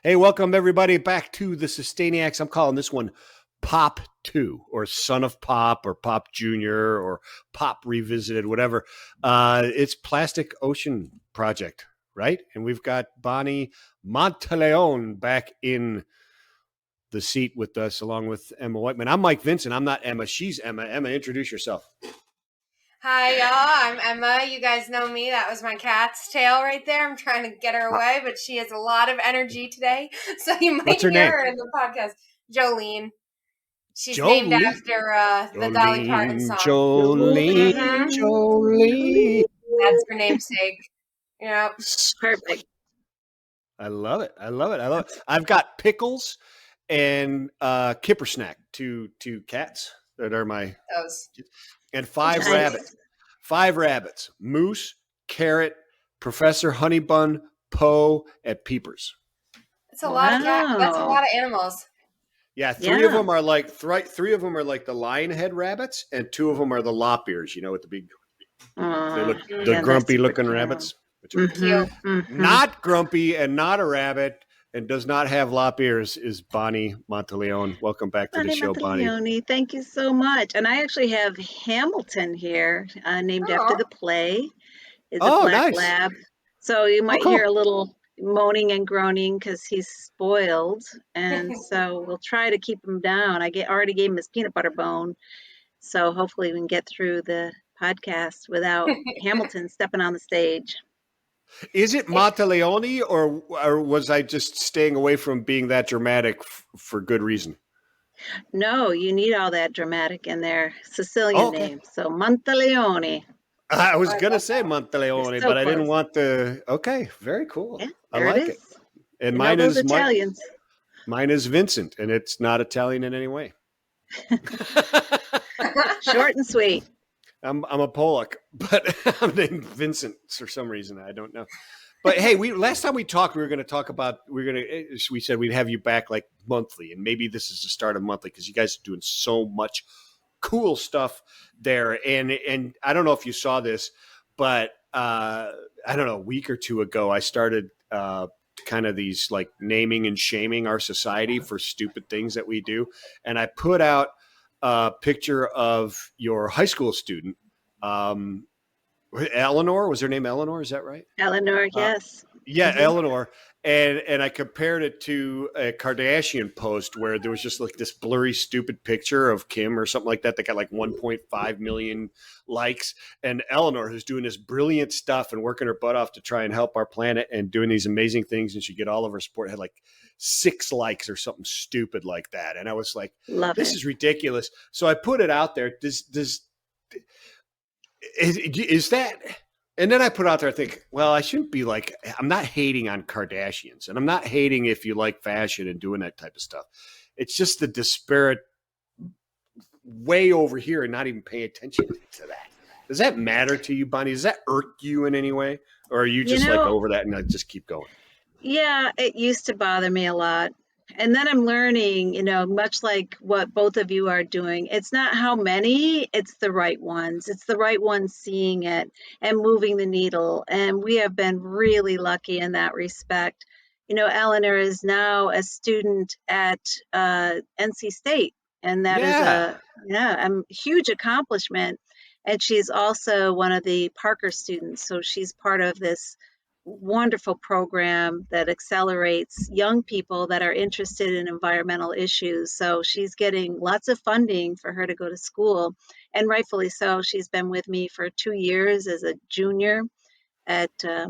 Hey, welcome everybody back to the Sustainiacs. I'm calling this one Pop 2 or Son of Pop or Pop Junior or Pop Revisited, whatever. It's Plastic Ocean Project, right? And we've got Bonnie Monteleone back in the seat with us along with Emma Whiteman. I'm Mike Vincent. I'm not Emma. She's Emma. Emma, introduce yourself. Hi, y'all. I'm Emma. You guys know me. That was my cat's tail right there. I'm trying to get her away, but she has a lot of energy today. So you might What's her hear name? her in the podcast. Jolene. She's named Jolene. after the Dolly Parton Jolene, song. Jolene, Mhm. Jolene. That's her namesake. Yep. Perfect. I love it. I've got Pickles and Kipper Snack, two cats that are my Those. and five Nice. rabbits, Moose, Carrot, Professor Honeybun, Poe, and Peepers. That's a lot of cat. That's a Wow. lot of animals. Yeah, three of Yeah. them are like the lion head rabbits, and two of them are the lop ears. You know, with the big, they look Yeah, the that's grumpy super looking cute. rabbits, which are Cute. not grumpy and not a rabbit and does not have lop ears is Bonnie Monteleone. Welcome back to the Bonnie show, Bonnie. Monteleone, thank you so much. And I actually have Hamilton here, named after Oh, the play. Is a Oh, black nice. lab. So you might hear Cool. a little moaning and groaning because he's spoiled. And so we'll try to keep him down. Already gave him his peanut butter bone. So hopefully we can get through the podcast without Hamilton stepping on the stage. Is it Monteleone or was I just staying away from being that dramatic for good reason? No, you need all that dramatic in there. Sicilian Oh, okay. name. So Monteleone. I was I going to love say that. Monteleone, You're so but I didn't close. want the. Okay, very cool. Yeah, I there it like is. it. And You know those Italians. mine is Vincent, and it's not Italian in any way. Short and sweet. I'm a Polak, but I'm named Vincent for some reason. I don't know. But hey, last time we talked, we were going to talk about we said we'd have you back like monthly, and maybe this is the start of monthly because you guys are doing so much cool stuff there. And I don't know if you saw this, but I don't know, a week or two ago, I started kind of these like naming and shaming our society for stupid things that we do, and I put out a picture of your high school student. Eleanor, was her name Eleanor? Is that right? Eleanor, yes. Yeah, Mhm. Eleanor. And I compared it to a Kardashian post where there was just like this blurry, stupid picture of Kim or something like that got like 1.5 million likes. And Eleanor, who's doing this brilliant stuff and working her butt off to try and help our planet and doing these amazing things, and she get all of her support, had like 6 likes or something stupid like that. And I was like, Love this it. is ridiculous. So I put it out there. Is that? And then I put out there, I think, well, I shouldn't be like, I'm not hating on Kardashians, and I'm not hating if you like fashion and doing that type of stuff. It's just the disparate way over here and not even paying attention to that. Does that matter to you, Bonnie? Does that irk you in any way? Or are you just like over that and I just keep going? Yeah, it used to bother me a lot. And then I'm learning, much like what both of you are doing, it's not how many, it's the right ones. It's the right ones seeing it and moving the needle. And we have been really lucky in that respect. Eleanor is now a student at NC State, and that is Yeah. a huge accomplishment. And she's also one of the Parker students. So she's part of this wonderful program that accelerates young people that are interested in environmental issues. So she's getting lots of funding for her to go to school, and rightfully so. She's been with me for 2 years as a junior at a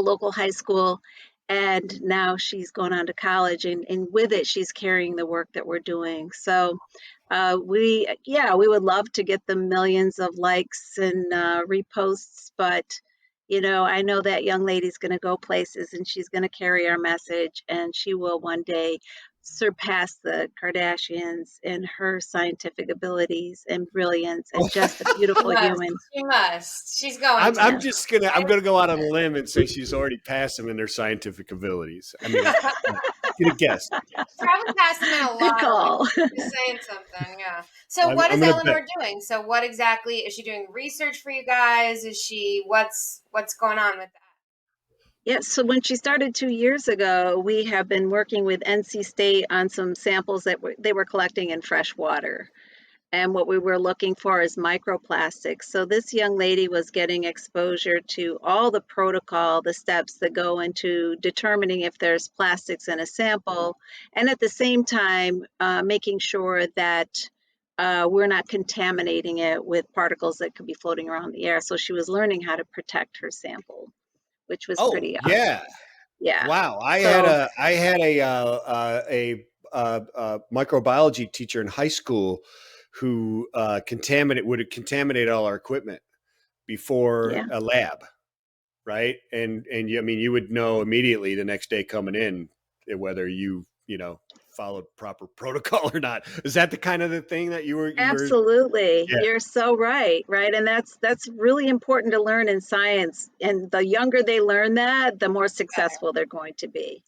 local high school, and now she's going on to college, and with it, she's carrying the work that we're doing. So we would love to get the millions of likes and reposts, but I know that young lady's going to go places, and she's going to carry our message, and she will one day surpass the Kardashians in her scientific abilities and brilliance, and just a beautiful human. She must. She's going I'm to. I'm gonna go out on a limb and say she's already passed them in their scientific abilities. I mean, get a guess. Probably passed them in a Good lot. call. Just saying something, yeah. So what I'm is gonna Eleanor bet. doing? So what exactly is she doing research for you guys? Is she what's going on with that? Yeah, so when she started 2 years ago, we have been working with NC State on some samples that they were collecting in fresh water. And what we were looking for is microplastics. So this young lady was getting exposure to all the protocol, the steps that go into determining if there's plastics in a sample, and at the same time, making sure that we're not contaminating it with particles that could be floating around the air. So she was learning how to protect her sample, which was Oh pretty awesome. yeah. Yeah. Wow. I had So a microbiology teacher in high school who would contaminate all our equipment before yeah, a lab, right? And you, I mean, you would know immediately the next day coming in whether you know followed proper protocol or not. Is that the kind of the thing that you were? absolutely. Yeah. You're so right, right? And that's really important to learn in science. And the younger they learn that, the more successful they're going to be.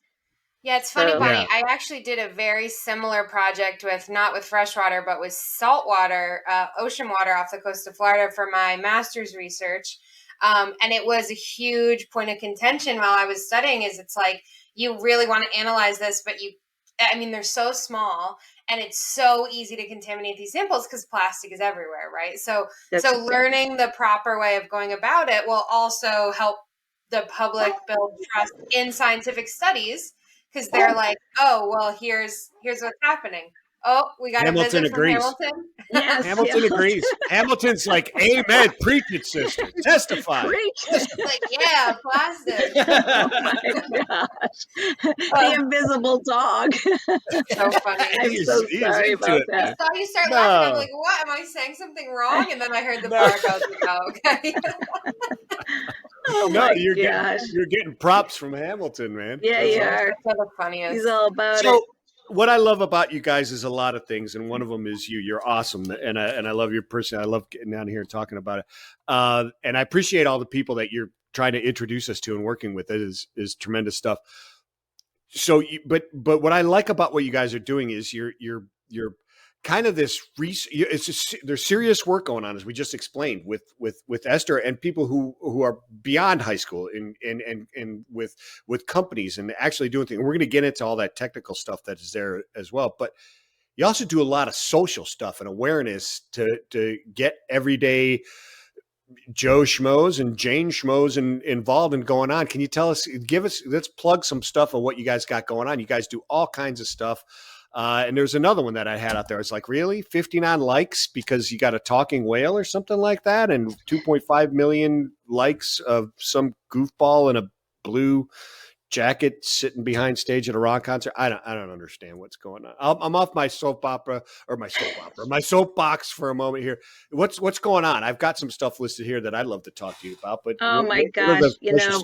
Yeah, it's funny, So, Bonnie. Yeah. I actually did a very similar project with not with fresh water, but with salt water, ocean water off the coast of Florida for my master's research. And it was a huge point of contention while I was studying. Is it's like you really want to analyze this, but I mean, they're so small, and it's so easy to contaminate these samples because plastic is everywhere, right? So, that's so exactly. learning the proper way of going about it will also help the public build trust in scientific studies because they're like, oh, well, here's what's happening. Oh, we got a Hamilton visit from agrees. Hamilton. Yes, yeah. Hamilton agrees. Hamilton's like, amen, preach it, sister. Testify. Preach. Like, yeah, plastic. Oh my gosh. The invisible dog. So funny. I'm so He's sorry into about it, I that. man. saw you start laughing. I'm No, like, what? Am I saying something wrong? And then I heard the no, bark. I was like, oh, okay. Oh no. my You're getting gosh. you're getting props from Hamilton, man. Yeah, That's you awesome. are. They're the He's funniest. all about it. So, what I love about you guys is a lot of things, and one of them is you. You're awesome, and I love your person. I love getting down here and talking about it. And I appreciate all the people that you're trying to introduce us to and working with. It is tremendous stuff. So, but what I like about what you guys are doing is you're kind of this. It's just, there's serious work going on, as we just explained with Esther and people who are beyond high school and with companies and actually doing things. We're going to get into all that technical stuff that is there as well, but you also do a lot of social stuff and awareness to get everyday Joe Schmoes and Jane Schmoes involved and going on. Can you tell us, let's plug some stuff of what you guys got going on. You guys do all kinds of stuff. And there's another one that I had out there. It's like, really? 59 likes because you got a talking whale or something like that? And 2.5 million likes of some goofball in a blue jacket sitting behind stage at a rock concert. I don't understand what's going on. I'm off my my soapbox for a moment here. What's going on? I've got some stuff listed here that I'd love to talk to you about, but Oh my what are the gosh.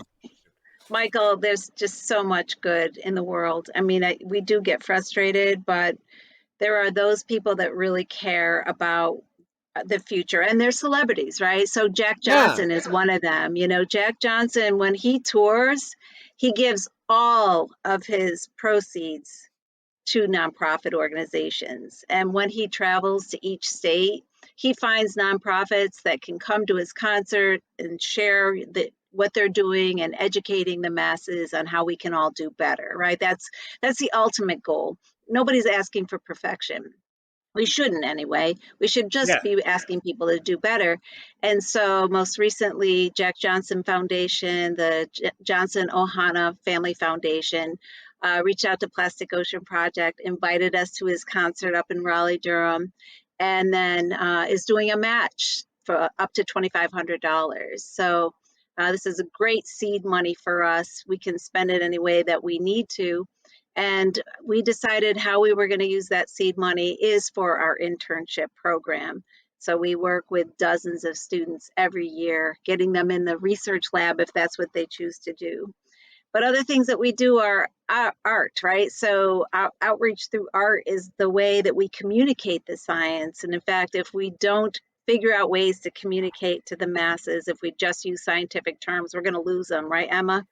Michael, there's just so much good in the world. I mean, we do get frustrated, but there are those people that really care about the future, and they're celebrities, right? So Jack Yeah. Johnson is one of them. Jack Johnson, when he tours, he gives all of his proceeds to nonprofit organizations. And when he travels to each state, he finds nonprofits that can come to his concert and share what they're doing and educating the masses on how we can all do better, right? That's the ultimate goal. Nobody's asking for perfection. We shouldn't anyway. We should just Yeah. be asking people to do better. And so most recently, Jack Johnson Foundation, the Johnson Ohana Family Foundation, reached out to Plastic Ocean Project, invited us to his concert up in Raleigh, Durham, and then is doing a match for up to $2,500. So this is a great seed money for us. We can spend it any way that we need to. And we decided how we were going to use that seed money is for our internship program. So we work with dozens of students every year, getting them in the research lab if that's what they choose to do. But other things that we do are art, right? So our outreach through art is the way that we communicate the science. And in fact, if we don't figure out ways to communicate to the masses, if we just use scientific terms, we're going to lose them, right, Emma?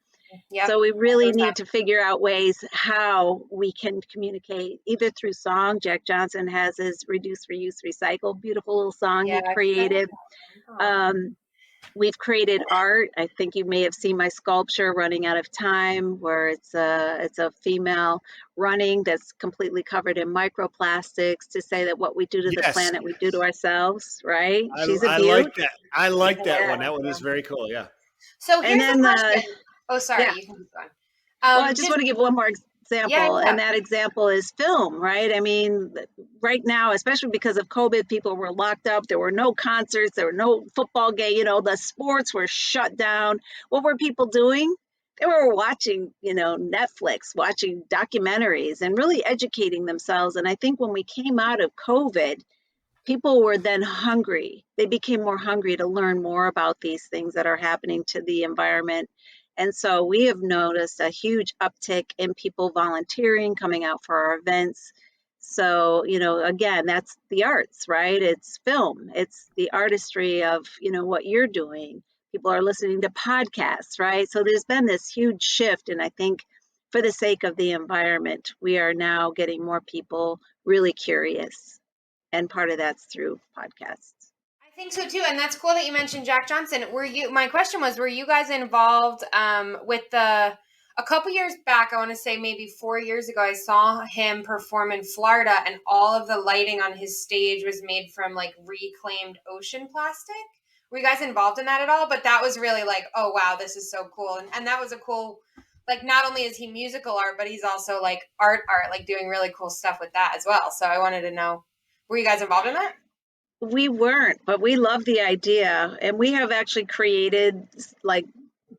Yep. So we really need to figure out ways how we can communicate, either through song. Jack Johnson has his Reduce, Reuse, Recycle, beautiful little song Yeah, he created. Aw. We've created art. I think you may have seen my sculpture, Running Out of Time, where it's a female running that's completely covered in microplastics to say that what we do to the Yes, planet, we do to ourselves, right? I, She's a I like beaut. that. I like that Yeah. one. That one is very cool. Yeah. So And here's a then question. Oh, sorry, yeah. you can keep going. Well, I just Just want to give one more yeah, example, yeah. and that example is film, right? I mean, right now, especially because of COVID, people were locked up. There were no concerts, there were no football game, the sports were shut down. What were people doing? They were watching, Netflix, watching documentaries, and really educating themselves. And I think when we came out of COVID, people were then hungry. They became more hungry to learn more about these things that are happening to the environment. And so we have noticed a huge uptick in people volunteering, coming out for our events. So, again, that's the arts, right? It's film, it's the artistry of, what you're doing. People are listening to podcasts, right? So there's been this huge shift. And I think for the sake of the environment, we are now getting more people really curious, and part of that's through podcasts. I think so too, and that's cool that you mentioned Jack Johnson. My question was, were you guys involved with a couple years back, I want to say maybe 4 years ago, I saw him perform in Florida, and all of the lighting on his stage was made from like reclaimed ocean plastic. Were you guys involved in that at all? But that was really like, oh wow, this is so cool. And that was a cool, like, not only is he musical art, but he's also like art, like doing really cool stuff with that as well. So I wanted to know, were you guys involved in that? We weren't, but we love the idea. And we have actually created like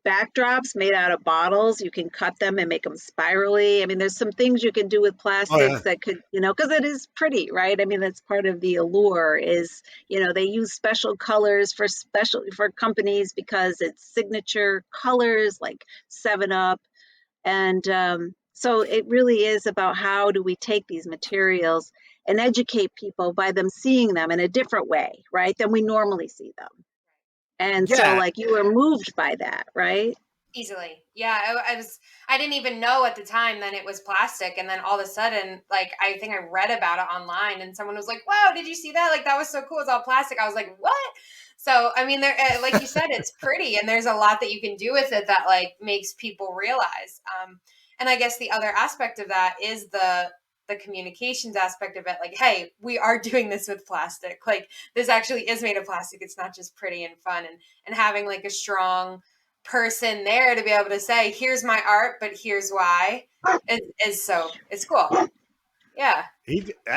backdrops made out of bottles. You can cut them and make them spirally. I mean, there's some things you can do with Oh yeah. plastics that could, because it is pretty, right? I mean, that's part of the allure is, they use special colors for companies because it's signature colors like 7 Up. And so it really is about how do we take these materials and educate people by them seeing them in a different way, right, than we normally see them. And so, Yeah. like, you were moved by that, right? Easily. Yeah, I didn't even know at the time that it was plastic, and then all of a sudden, like, I think I read about it online and someone was like, "Wow, did you see that? Like, that was so cool. It's all plastic." I was like, "What?" So, I mean, there, like you said, it's pretty, and there's a lot that you can do with it that like makes people realize. And I guess the other aspect of that is the communications aspect of it. Like, hey, we are doing this with plastic. Like, this actually is made of plastic. It's not just pretty and fun, and having like a strong person there to be able to say, here's my art, but here's why, is so, it's cool. Yeah.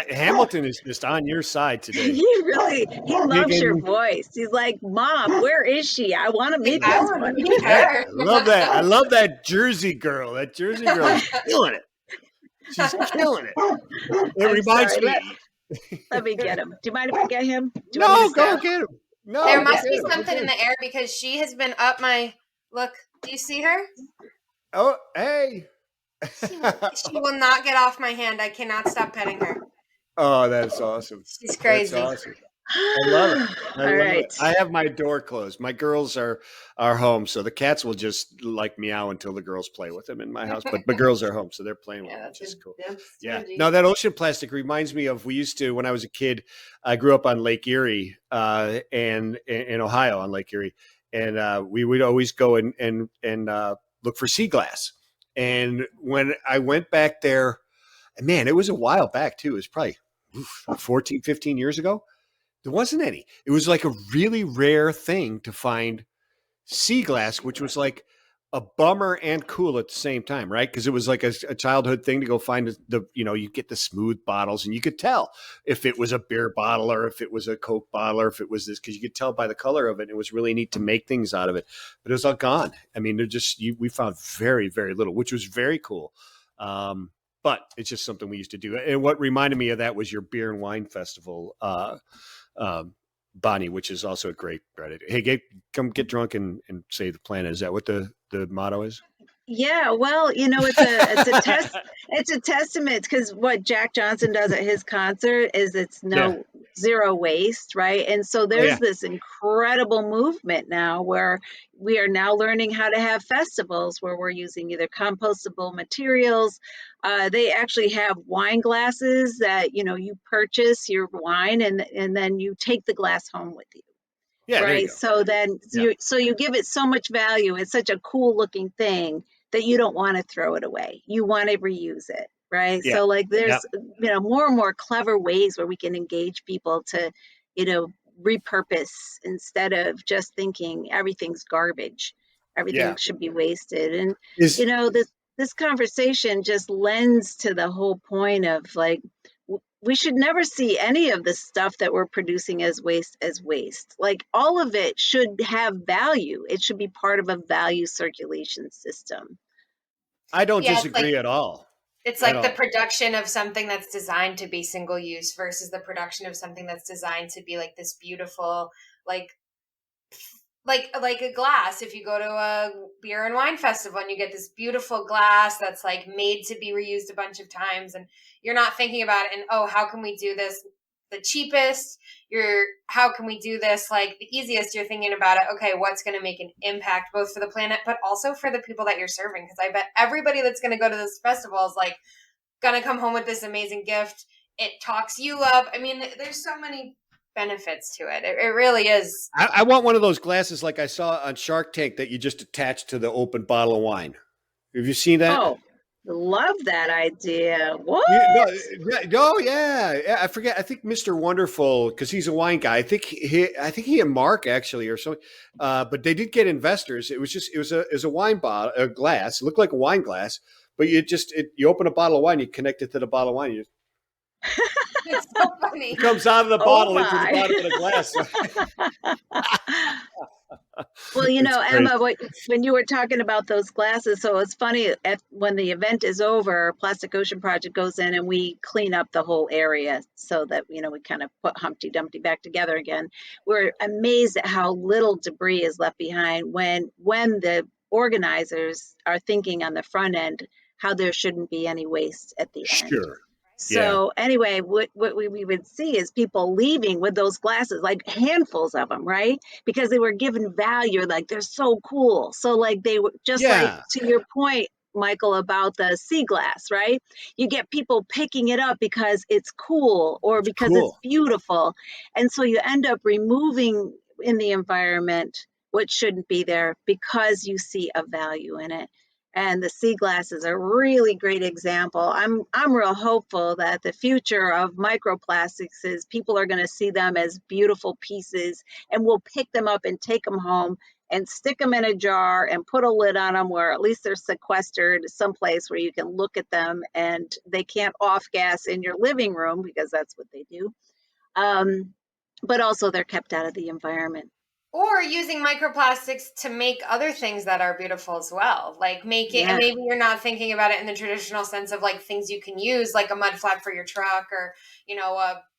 Hamilton is just on your side today. He loves your Digging. voice. He's like, Mom, where is she? I want to Like, meet I this want to one. meet Yeah, her. I love that. I love that Jersey girl. That Jersey girl is killing it. She's killing it. It I'm reminds sorry. me. Let me get him. Do you mind if I get him? Do you want me to No, go stop? get him. There No, go must get be him. something in the air because she has been up my, look, do you see her? Oh, hey. She will not get off my hand. I cannot stop petting her. Oh, that's awesome. She's That's crazy. awesome. I love it. I All love right. it. I have my door closed. My girls are home, so the cats will just like meow until the girls play with them in my house. But the girls are home, so they're playing with them, which is cool. Yeah. No, that ocean plastic reminds me of, we used to, when I was a kid, I grew up on Lake Erie, and in Ohio on Lake Erie, and we would always go and look for sea glass. And when I went back there, man, it was a while back too. It was probably 14, 15 years ago. There wasn't any. It was like a really rare thing to find sea glass, which was like a bummer and cool at the same time, right? Because it was like a childhood thing to go find you get the smooth bottles, and you could tell if it was a beer bottle or if it was a Coke bottle or if it was this, because you could tell by the color of it. It was really neat to make things out of it, but it was all gone. I mean, we found very, very little, which was very cool. But it's just something we used to do. And what reminded me of that was your beer and wine festival, Bonnie, which is also a great idea. Hey, come get drunk and say the planet. Is that what the motto is? Yeah, well, it's a testament, because what Jack Johnson does at his concert is it's Yeah. zero waste, right? And so Oh, there's yeah. this incredible movement now where we are now learning how to have festivals where we're using either compostable materials. They actually have wine glasses that you purchase your wine, and then you take the glass home with you. Yeah, there you right? go. So then Yeah. you give it so much value. It's such a cool looking thing that you don't want to throw it away. You want to reuse it, right? Yeah. So like Yeah. there's more and more clever ways where we can engage people to, you know, repurpose instead of just thinking everything's garbage. Everything Yeah. should be wasted. And Is this conversation just lends to the whole point of like we should never see any of the stuff that we're producing as waste. Like all of it should have value. It should be part of a value circulation system. I don't Yeah, disagree at all. it's At like the all. production of something that's designed to be single use versus the production of something that's designed to be like this beautiful, like like a glass. If you go to a beer and wine festival and you get this beautiful glass that's like made to be reused a bunch of times, and you're not thinking about it and, oh, how can we do this the cheapest? How can we do this like the easiest? You're thinking about it, okay, what's going to make an impact both for the planet but also for the people that you're serving? Because I bet everybody that's going to go to this festival is like gonna come home with this amazing gift. It talks you up. I mean, there's so many benefits to it. It really is. I want one of those glasses like I saw on Shark Tank that you just attach to the open bottle of wine. Have you seen that? Oh, love that idea. What? No, no, yeah. I forget. I think Mr. Wonderful, because he's a wine guy. I think he and Mark actually, or something. But they did get investors. It was a wine bottle, a glass. It looked like a wine glass, but you open a bottle of wine, you connect it to the bottle of wine. It's so funny. It comes out of the Oh bottle into the my. bottom of the glass. Well, It's great. Emma, when you were talking about those glasses, so it's funny when the event is over, Plastic Ocean Project goes in and we clean up the whole area so that, we kind of put Humpty Dumpty back together again. We're amazed at how little debris is left behind when the organizers are thinking on the front end how there shouldn't be any waste at the end. Sure. Yeah. So anyway, what we would see is people leaving with those glasses, like handfuls of them, right? Because they were given value, like they're so cool. So like they were just like Yeah. to your point, Michael, about the sea glass, right? You get people picking it up because it's cool or It's because it's cool. beautiful. And so you end up removing in the environment what shouldn't be there because you see a value in it. And the sea glass is a really great example. I'm real hopeful that the future of microplastics is people are going to see them as beautiful pieces and we'll pick them up and take them home and stick them in a jar and put a lid on them where at least they're sequestered someplace where you can look at them and they can't off gas in your living room because that's what they do. But also they're kept out of the environment. Or using microplastics to make other things that are beautiful as well. Like making, and Yeah. maybe you're not thinking about it in the traditional sense of like things you can use, like a mud flap for your truck, or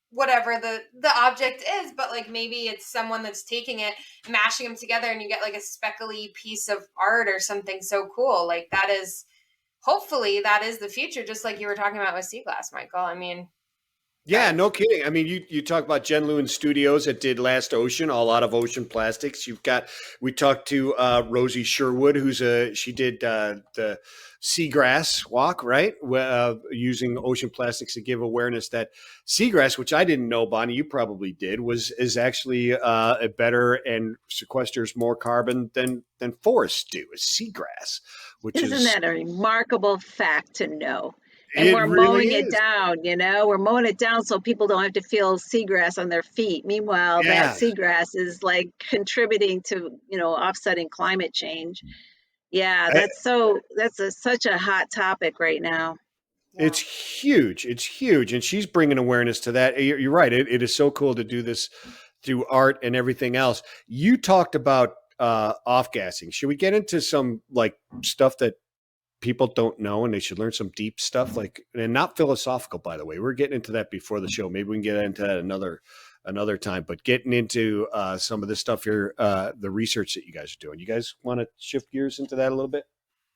whatever the object is. But like maybe it's someone that's taking it, mashing them together, and you get like a speckly piece of art or something so cool. Like that is, hopefully, that is the future. Just like you were talking about with sea glass, Michael. I mean, Yeah, no kidding. I mean, you talk about Jen Lewin Studios that did Last Ocean, all out of ocean plastics. We talked to Rosie Sherwood, she did the seagrass walk, right? Using ocean plastics to give awareness that seagrass, which I didn't know, Bonnie, you probably did, is actually a better and sequesters more carbon than forests do. Is seagrass, which Isn't is that a remarkable fact to know? And it we're really mowing it is. down, we're mowing it down so people don't have to feel seagrass on their feet. Meanwhile, that Yeah. seagrass is like contributing to, offsetting climate change. Yeah, such a hot topic right now. yeah. It's huge. It's huge. And she's bringing awareness to that. You're right. It is so cool to do this through art and everything else. You talked about off gassing. Should we get into some like stuff that people don't know and they should learn some deep stuff, like, and not philosophical, by the way? We're getting into that before the show. Maybe we can get into that another time, but getting into some of this stuff here, the research that you guys are doing. You guys want to shift gears into that a little bit?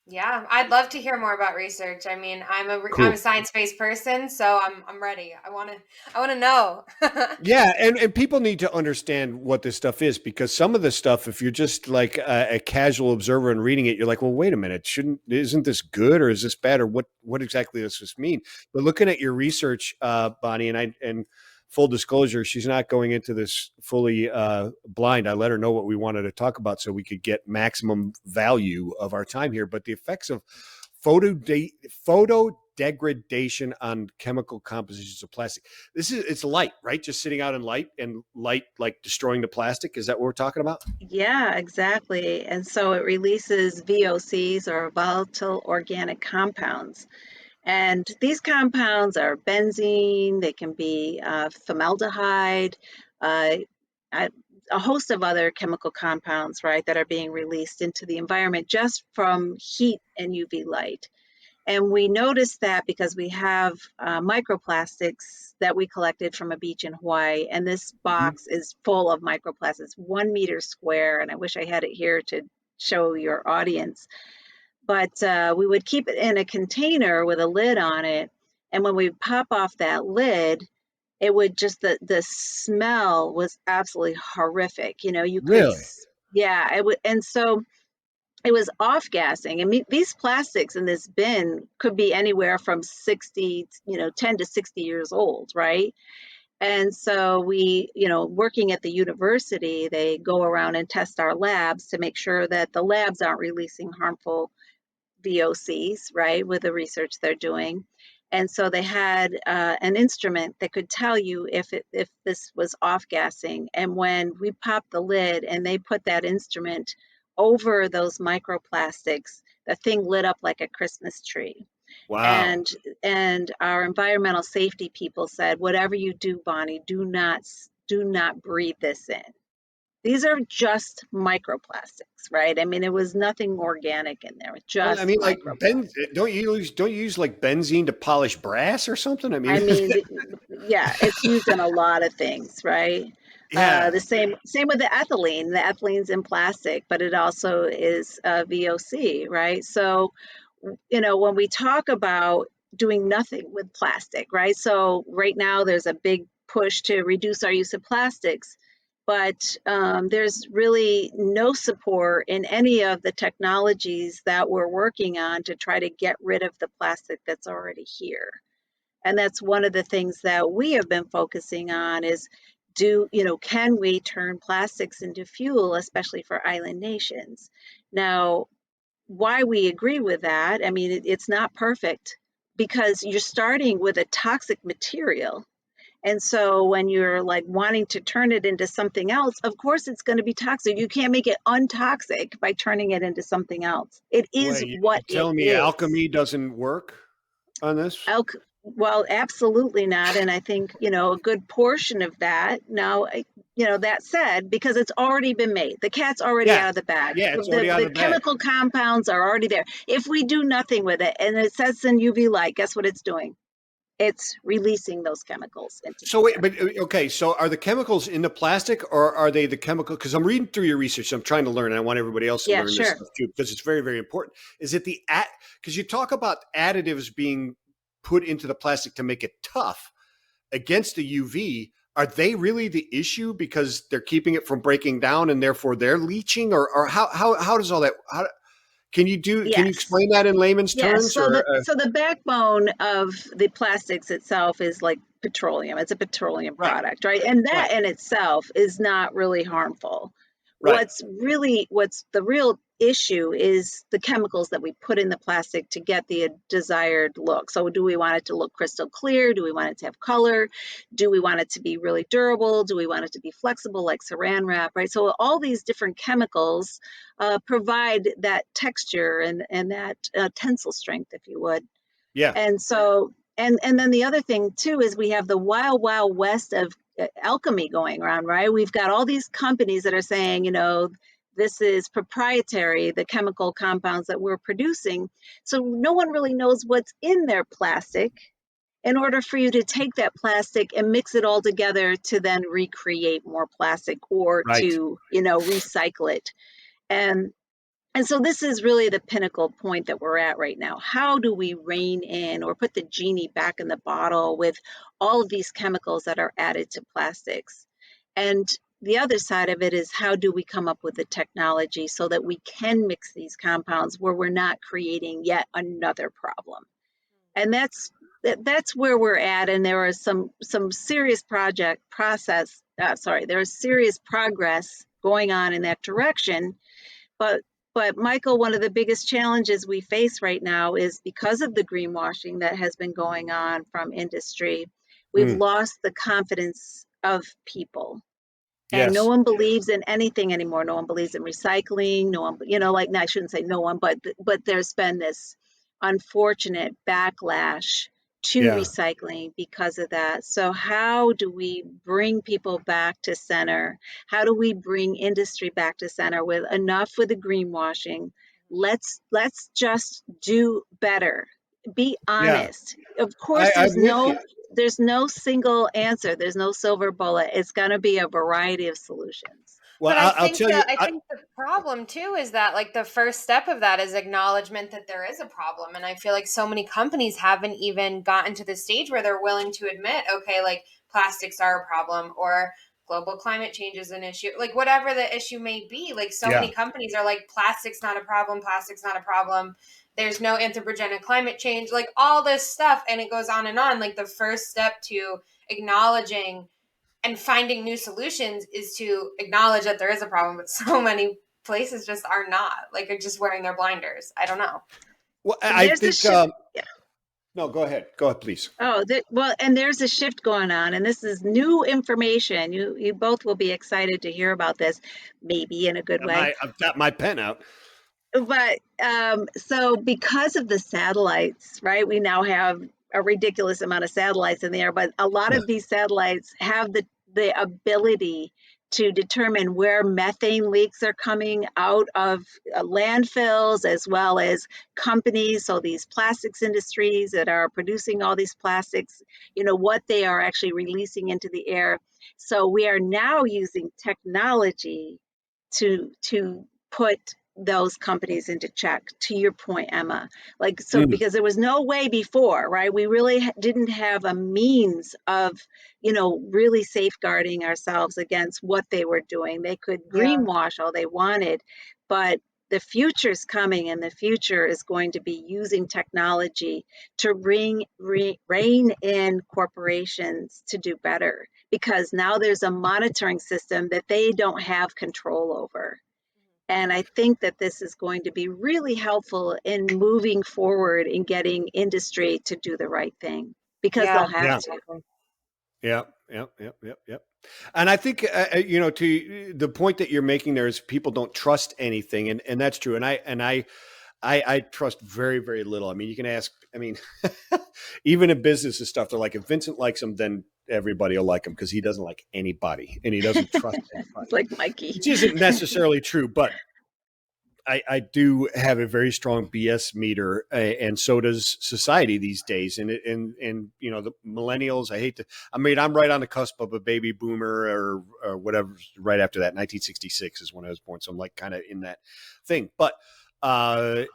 Yeah, I'd love to hear more about research. I mean, I'm a Cool. science-based person, so I'm ready. I want to know. Yeah, and people need to understand what this stuff is, because some of the stuff, if you're just like a casual observer and reading it, you're like, well, wait a minute, isn't this good or is this bad, or what exactly does this mean? But looking at your research, Bonnie, and full disclosure, she's not going into this fully blind. I let her know what we wanted to talk about so we could get maximum value of our time here. But the effects of photodegradation on chemical compositions of plastic. It's light, right? Just sitting out in light, and light like destroying the plastic. Is that what we're talking about? Yeah, exactly. And so it releases VOCs, or volatile organic compounds. And these compounds are benzene, they can be formaldehyde, uh, a a host of other chemical compounds, right, that are being released into the environment just from heat and UV light. And we noticed that because we have microplastics that we collected from a beach in Hawaii. And this Mhm. box is full of microplastics, 1 meter square. And I wish I had it here to show your audience. But we would keep it in a container with a lid on it. And when we pop off that lid, it would just, the smell was absolutely horrific. You know, you could, Really? yeah, it would. And so it was off gassing. I mean, these plastics in this bin could be anywhere from 60, 10 to 60 years old, right? And so we, working at the university, they go around and test our labs to make sure that the labs aren't releasing harmful VOCs, right, with the research they're doing. And so they had an instrument that could tell you if this was off gassing. And when we popped the lid and they put that instrument over those microplastics, the thing lit up like a Christmas tree. Wow. And and our environmental safety people said, whatever you do, Bonnie, do not breathe this in. These are just microplastics, right? I mean, it was nothing organic in there, Well, I just mean, like microplastics. don't you use like benzene to polish brass or something? I mean, I mean, yeah, it's used in a lot of things, right? yeah. The same with the ethylene. The ethylene's in plastic, but it also is VOC, right? So, when we talk about doing nothing with plastic, right? So right now there's a big push to reduce our use of plastics, but there's really no support in any of the technologies that we're working on to try to get rid of the plastic that's already here. And that's one of the things that we have been focusing on is, can we turn plastics into fuel, especially for island nations? Now, why we agree with that, I mean, it's not perfect because you're starting with a toxic material. And so when you're like wanting to turn it into something else, of course it's going to be toxic. You can't make it untoxic by turning it into something else. It is Wait, you what it telling me is. alchemy doesn't work on this? Well, absolutely not. And I think, a good portion of that. Now, that said, because it's already been made, the cat's already Yeah. out of the bag. Yeah, it's The, already out the of the bag. chemical compounds are already there. If we do nothing with it and it sets in UV light, guess what it's doing? It's releasing those chemicals into So the wait, air. but okay, so are the chemicals in the plastic, or are they the chemical? Because I'm reading through your research, so I'm trying to learn, and I want everybody else to Yeah, learn this sure. stuff too, because it's very, very important. Is it the at? Because you talk about additives being put into the plastic to make it tough against the UV. Are they really the issue because they're keeping it from breaking down and therefore they're leaching, or how does all that? Can you Yes. explain that in layman's Yes, terms, so or the backbone of the plastics itself is like petroleum. It's a petroleum right, product, right? And that right, in itself is not really harmful. right, What's the real issue is the chemicals that we put in the plastic to get the desired look. So do we want it to look crystal clear? Do we want it to have color? Do we want it to be really durable? Do we want it to be flexible like saran wrap, right? So all these different chemicals provide that texture and that tensile strength, if you would. yeah, And so, and then the other thing too is we have the wild west of alchemy going around, right? We've got all these companies that are saying, this is proprietary, the chemical compounds that we're producing. So no one really knows what's in their plastic in order for you to take that plastic and mix it all together to then recreate more plastic or right. to, recycle it. And and so this is really the pinnacle point that we're at right now. How do we rein in or put the genie back in the bottle with all of these chemicals that are added to plastics? And the other side of it is how do we come up with the technology so that we can mix these compounds where we're not creating yet another problem? And that's where we're at, and there are some serious there is serious progress going on in that direction. But Michael, one of the biggest challenges we face right now is because of the greenwashing that has been going on from industry, we've Mm, lost the confidence of people. And no yes. one believes in anything anymore. No one believes in recycling. No one, like, no, I shouldn't say no one, but there's been this unfortunate backlash to Yeah. recycling because of that. So how do we bring people back to center? How do we bring industry back to center with enough with the greenwashing? Let's just do better. Be Yeah. honest. Of course, I'm with you. there's no single answer. There's no silver bullet. It's going to be a variety of solutions. Well, But I I'll think tell you. that I think the problem too is that like the first step of that is acknowledgement that there is a problem. And I feel like so many companies haven't even gotten to the stage where they're willing to admit, okay, like plastics are a problem or global climate change is an issue. Like whatever the issue may be, like so Yeah. many companies are like plastics not a problem, plastics not a problem. There's no anthropogenic climate change, like all this stuff and it goes on and on. Like the first step to acknowledging and finding new solutions is to acknowledge that there is a problem, but so many places just are not, like are just wearing their blinders. I don't know. Well, And I there's a think. shift. Yeah. No, go ahead. Go ahead, please. Oh, well, and there's a shift going on, and this is new information. You both will be excited to hear about this, maybe in a good way. I've got my pen out. But so because of the satellites, right? We now have a ridiculous amount of satellites in the air, but a lot of these satellites have the ability to determine where methane leaks are coming out of landfills as well as companies. So these plastics industries that are producing all these plastics, what they are actually releasing into the air. So we are now using technology to put those companies into check, to your point, Emma. Like, so Mm, because there was no way before, right? We really didn't have a means of really safeguarding ourselves against what they were doing. They could Yeah. greenwash all they wanted, but the future's coming, and the future is going to be using technology to rein in corporations to do better, because now there's a monitoring system that they don't have control over. And I think that this is going to be really helpful in moving forward in getting industry to do the right thing, because they'll Yeah, have yeah. to. exactly. Yeah. Yep. Yep. Yep. Yep. And I think to the point that you're making there is people don't trust anything, and that's true. And I trust very, very little. I mean, you can ask. I mean, even in business and stuff, they're like, if Vincent likes him, then everybody will like him because he doesn't like anybody and he doesn't trust It's anybody, like Mikey. which isn't necessarily true. But I do have a very strong BS meter, and so does society these days. And the millennials. I mean, I'm right on the cusp of a baby boomer or whatever. Right after that, 1966 is when I was born, so I'm like kind of in that thing. But the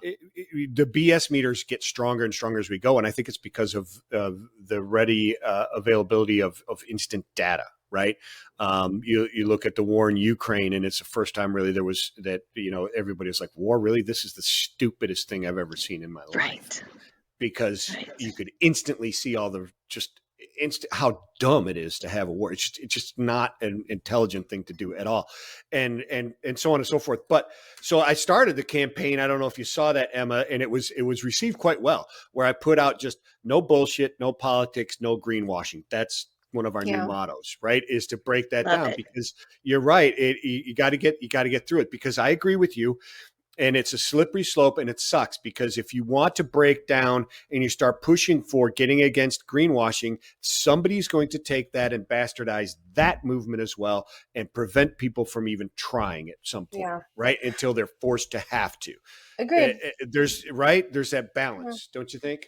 BS meters get stronger and stronger as we go, and I think it's because of the ready availability of instant data. Right. You look at the war in Ukraine, and it's the first time really there was that, everybody was like, war, really? This is the stupidest thing I've ever seen in my life. Right. Because Right. you could instantly see all the how dumb it is to have a war. It's just not an intelligent thing to do at all. And so on and so forth. But so I started the campaign. I don't know if you saw that, Emma, and it was received quite well, where I put out just no bullshit, no politics, no greenwashing. That's one of our new Yeah. mottos, right? Is to break that Love down, it. because you're right. You got to get through it, because I agree with you. And it's a slippery slope, and it sucks, because if you want to break down and you start pushing for getting against greenwashing, somebody's going to take that and bastardize that movement as well and prevent people from even trying at some point, Yeah. right? Until they're forced to have to. Agreed. There's that balance, don't you think?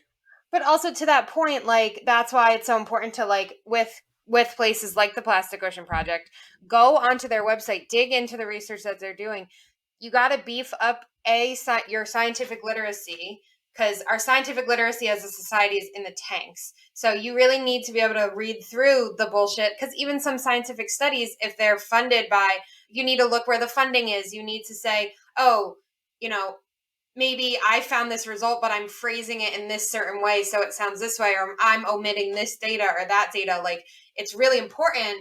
But also to that point, like that's why it's so important to like with places like the Plastic Ocean Project, go onto their website, dig into the research that they're doing. You got to beef up your scientific literacy, because our scientific literacy as a society is in the tanks. So you really need to be able to read through the bullshit, because even some scientific studies, if they're funded by, you need to look where the funding is. You need to say, oh, you know, maybe I found this result, but I'm phrasing it in this certain way, so it sounds this way, or I'm omitting this data or that data. Like, it's really important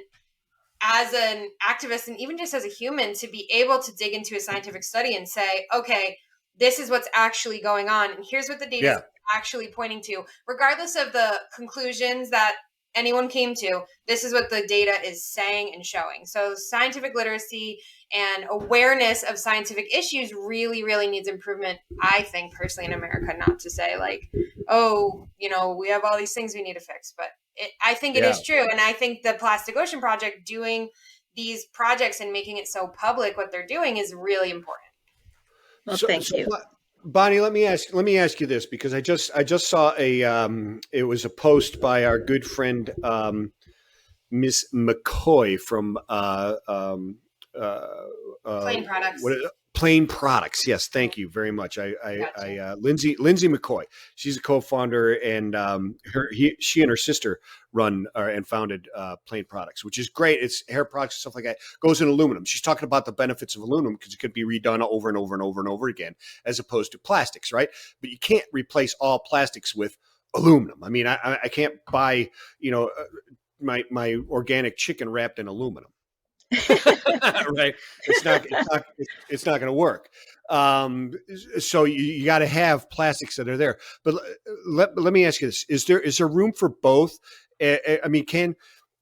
as an activist and even just as a human to be able to dig into a scientific study and say, okay, this is what's actually going on, and here's what the data is Yeah. actually pointing to, regardless of the conclusions that anyone came to. This is what the data is saying and showing. So scientific literacy and awareness of scientific issues really, really needs improvement, I think, personally, in America. Not to say like, oh, we have all these things we need to fix, but I think it Yeah. is true. And I think the Plastic Ocean Project, doing these projects and making it so public what they're doing, is really important. Well, So, thank you. Bonnie, let me ask you this, because I just saw it was a post by our good friend Miss McCoy from Plain products. Plain Products. Yes, thank you very much. Gotcha. Lindsay McCoy. She's a co-founder, and she and her sister run and founded Plain Products, which is great. It's hair products and stuff like that. Goes in aluminum. She's talking about the benefits of aluminum because it could be redone over and over and over and over again, as opposed to plastics, right? But you can't replace all plastics with aluminum. I mean, I can't buy my organic chicken wrapped in aluminum. Right. It's not going to work. So you got to have plastics that are there. But let me ask you this: is there room for both? I mean,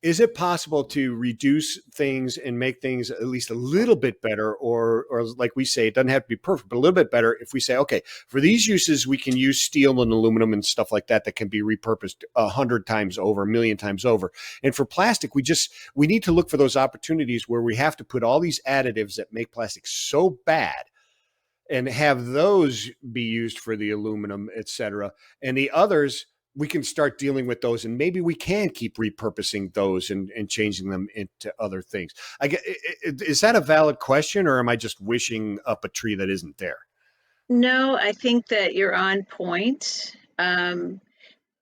is it possible to reduce things and make things at least a little bit better, or like we say, it doesn't have to be perfect, but a little bit better if we say, okay, for these uses, we can use steel and aluminum and stuff like that can be repurposed 100 times over, 1,000,000 times over. And for plastic, we need to look for those opportunities where we have to put all these additives that make plastic so bad and have those be used for the aluminum, et cetera. And the others, we can start dealing with those, and maybe we can keep repurposing those and changing them into other things. Is that a valid question, or am I just wishing up a tree that isn't there? No, I think that you're on point.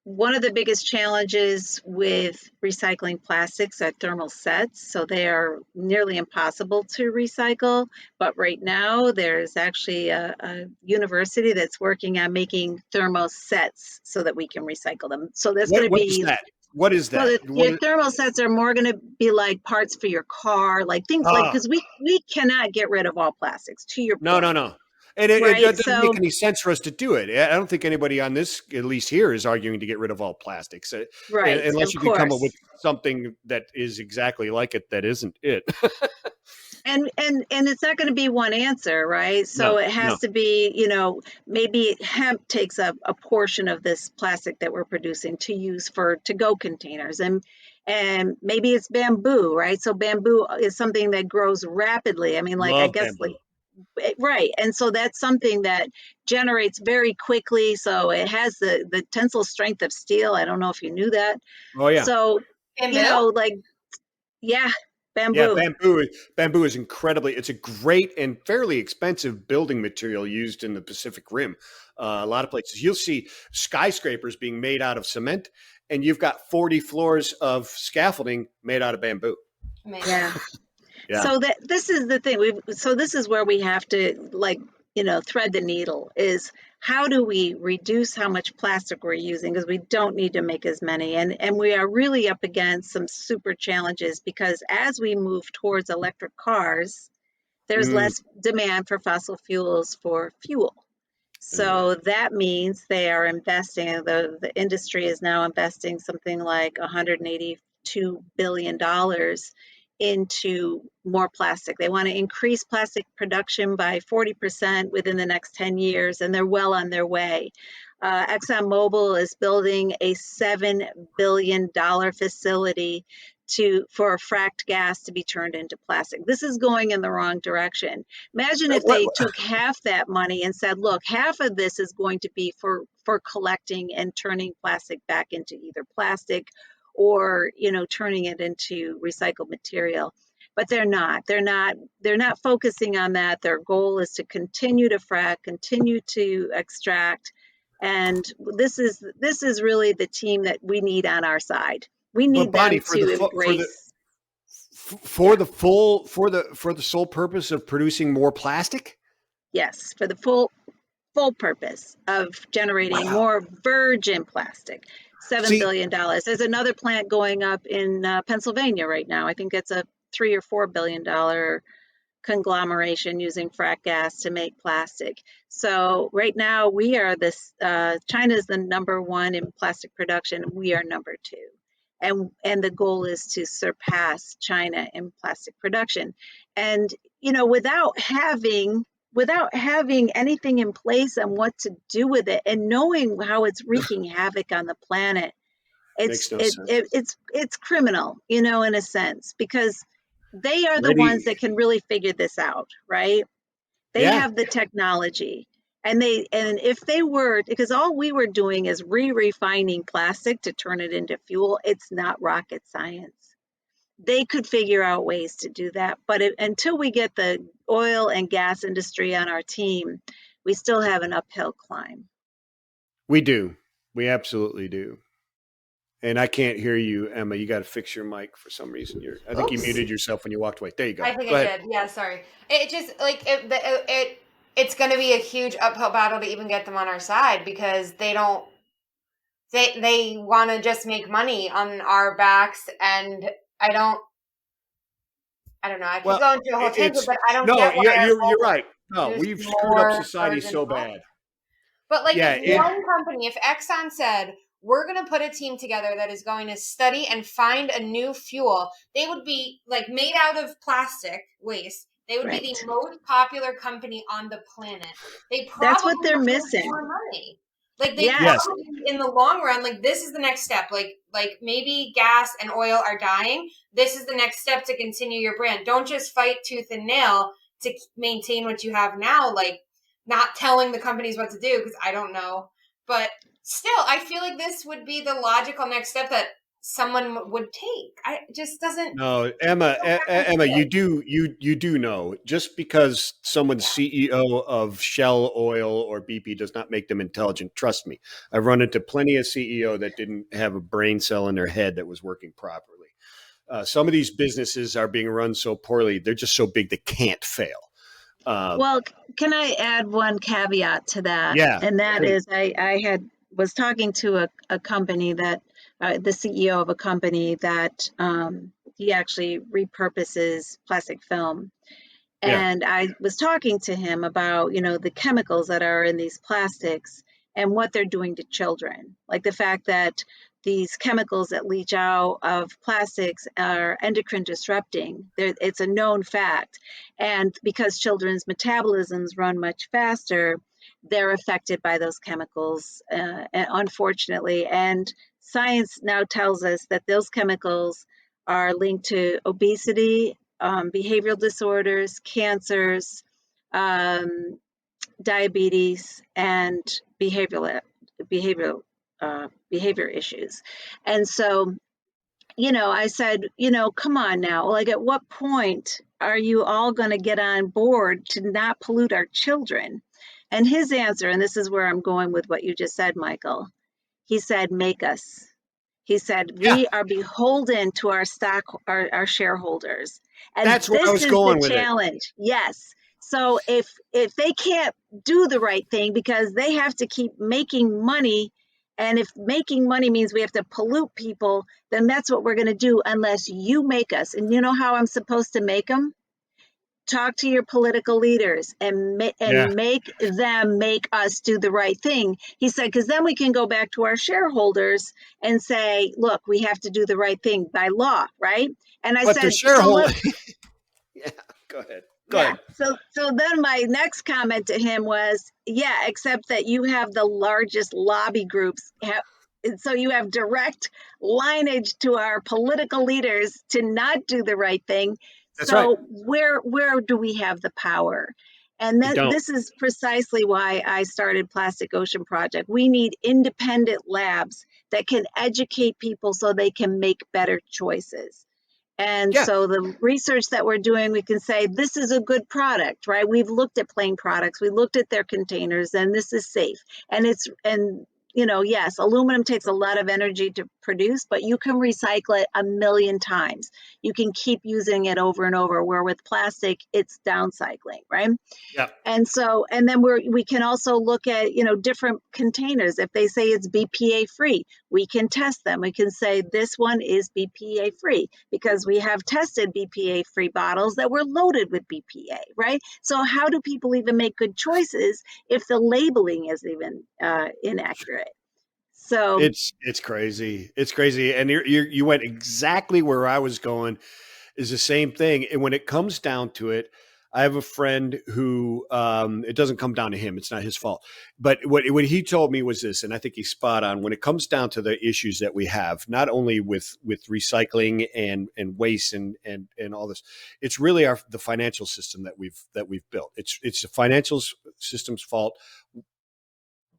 One of the biggest challenges with recycling plastics are thermal sets, so they are nearly impossible to recycle. But right now, there's actually a university that's working on making thermal sets so that we can recycle them. So that's going to What is be, that? What is well, that? your thermal sets are more going to be like parts for your car, like things like, Ah, because we cannot get rid of all plastics, to your no, no, point, no. And it right? doesn't make So, any sense for us to do it. I don't think anybody on this, at least here, is arguing to get rid of all plastics, right, unless of you can come up with course. something that is exactly like it that isn't it. And it's not going to be one answer, right? So No, it has no. to be, maybe hemp takes a portion of this plastic that we're producing to use for to-go containers, and maybe it's bamboo, right? So bamboo is something that grows rapidly. I mean, like, I Love guess, like, bamboo. right. And so that's something that generates very quickly, so it has the tensile strength of steel. I don't know if you knew that. Oh yeah. So, Bamboo? like, yeah, Yeah, bamboo. bamboo is incredibly. It's a great and fairly expensive building material used in the Pacific Rim. A lot of places you'll see skyscrapers being made out of cement, and you've got 40 floors of scaffolding made out of bamboo. Amazing. Yeah. Yeah, So that this is the thing. So this is where we have to, like, thread the needle, is how do we reduce how much plastic we're using, because we don't need to make as many, and we are really up against some super challenges, because as we move towards electric cars, there's mm, less demand for fossil fuels for fuel. yeah. So that means they are investing, the industry is now investing something like $182 billion into more plastic. They want to increase plastic production by 40% within the next 10 years, and they're well on their way. ExxonMobil is building a $7 billion facility for fracked gas to be turned into plastic. This is going in the wrong direction. Imagine if What, they took half that money and said, look, half of this is going to be for collecting and turning plastic back into either plastic or, turning it into recycled material. But they're not focusing on that. Their goal is to continue to frack, continue to extract. And this is really the team that we need on our side. We but need Bonnie, them to embrace, for yeah, the full for the sole purpose of producing more plastic. yes, for the full. full purpose of generating Wow. more virgin plastic. $7 See, billion. There's another plant going up in Pennsylvania right now. I think it's a $3 or $4 billion conglomeration using frack gas to make plastic. So right now we are China is the #1 in plastic production. We are #2. And the goal is to surpass China in plastic production. And, without having anything in place on what to do with it and knowing how it's wreaking havoc on the planet, makes no sense. it's criminal, in a sense, because they are the Ready? ones that can really figure this out, right? They Yeah. have the technology. And if they were, because all we were doing is refining plastic to turn it into fuel, it's not rocket science. They could figure out ways to do that. But until we get the oil and gas industry on our team, we still have an uphill climb. We do. We absolutely do. And I can't hear you, Emma. You got to fix your mic for some reason. I think you Oops. muted yourself when you walked away. There you go. I think Go I ahead. did. Yeah, sorry. It just like it's going to be a huge uphill battle to even get them on our side because they want to just make money on our backs, and I don't know. I could go into a whole tangent, but I don't no, get why you're right. No, use we've screwed up more society virgin so plastic. bad. But like Yeah, if one company, if Exxon said, we're going to put a team together that is going to study and find a new fuel, they would be like made out of plastic waste. They would be the most popular company on the planet. They probably That's what they're would make missing. more money. Like they Yes. probably in the long run, like this is the next step. Like maybe gas and oil are dying. This is the next step to continue your brand. Don't just fight tooth and nail to maintain what you have now. Like not telling the companies what to do because I don't know. But still, I feel like this would be the logical next step that someone would take. I it just doesn't. No, Emma, you do know just because someone's CEO of Shell Oil or BP does not make them intelligent. Trust me, I've run into plenty of CEO that didn't have a brain cell in their head that was working properly. Some of these businesses are being run so poorly; they're just so big they can't fail. Well, can I add one caveat to that? Yeah, And that is, I was talking to a company that the CEO of a company that he actually repurposes plastic film. And I was talking to him about, the chemicals that are in these plastics and what they're doing to children. Like the fact that these chemicals that leach out of plastics are endocrine disrupting. It's a known fact. And because children's metabolisms run much faster, they're affected by those chemicals, unfortunately. And science now tells us that those chemicals are linked to obesity, behavioral disorders, cancers, diabetes, and behavior issues. And so, I said, come on now, like at what point are you all going to get on board to not pollute our children? And his answer, and this is where I'm going with what you just said, Michael, he said, make us. He said, we are beholden to our shareholders. And that's where I this was is going the with challenge. Yes. So if they can't do the right thing because they have to keep making money, and if making money means we have to pollute people, then that's what we're going to do unless you make us. And you know how I'm supposed to make them? Talk to your political leaders and make them make us do the right thing. He said, because then we can go back to our shareholders and say, look, we have to do the right thing by law, right? And I said, yeah, go ahead. So then my next comment to him was, yeah, except that you have the largest lobby groups. So you have direct lineage to our political leaders to not do the right thing. That's right. Where do we have the power? And this is precisely why I started Plastic Ocean Project. We need independent labs that can educate people so they can make better choices. And so the research that we're doing, we can say, this is a good product, right? We've looked at plain products, we looked at their containers, and this is safe. And yes, aluminum takes a lot of energy to produced, but you can recycle it a million times. You can keep using it over and over, where with plastic, it's downcycling, right? Yeah. And so, and then we can also look at, different containers. If they say it's BPA free, we can test them. We can say this one is BPA free because we have tested BPA free bottles that were loaded with BPA, right? So how do people even make good choices if the labeling is even inaccurate? So It's crazy. It's crazy. And you went exactly where I was going, is the same thing. And when it comes down to it, I have a friend who, it doesn't come down to him. It's not his fault. But what he told me was this, and I think he's spot on. When it comes down to the issues that we have, not only with recycling and waste and all this, it's really the financial system that we've built. It's the financial system's fault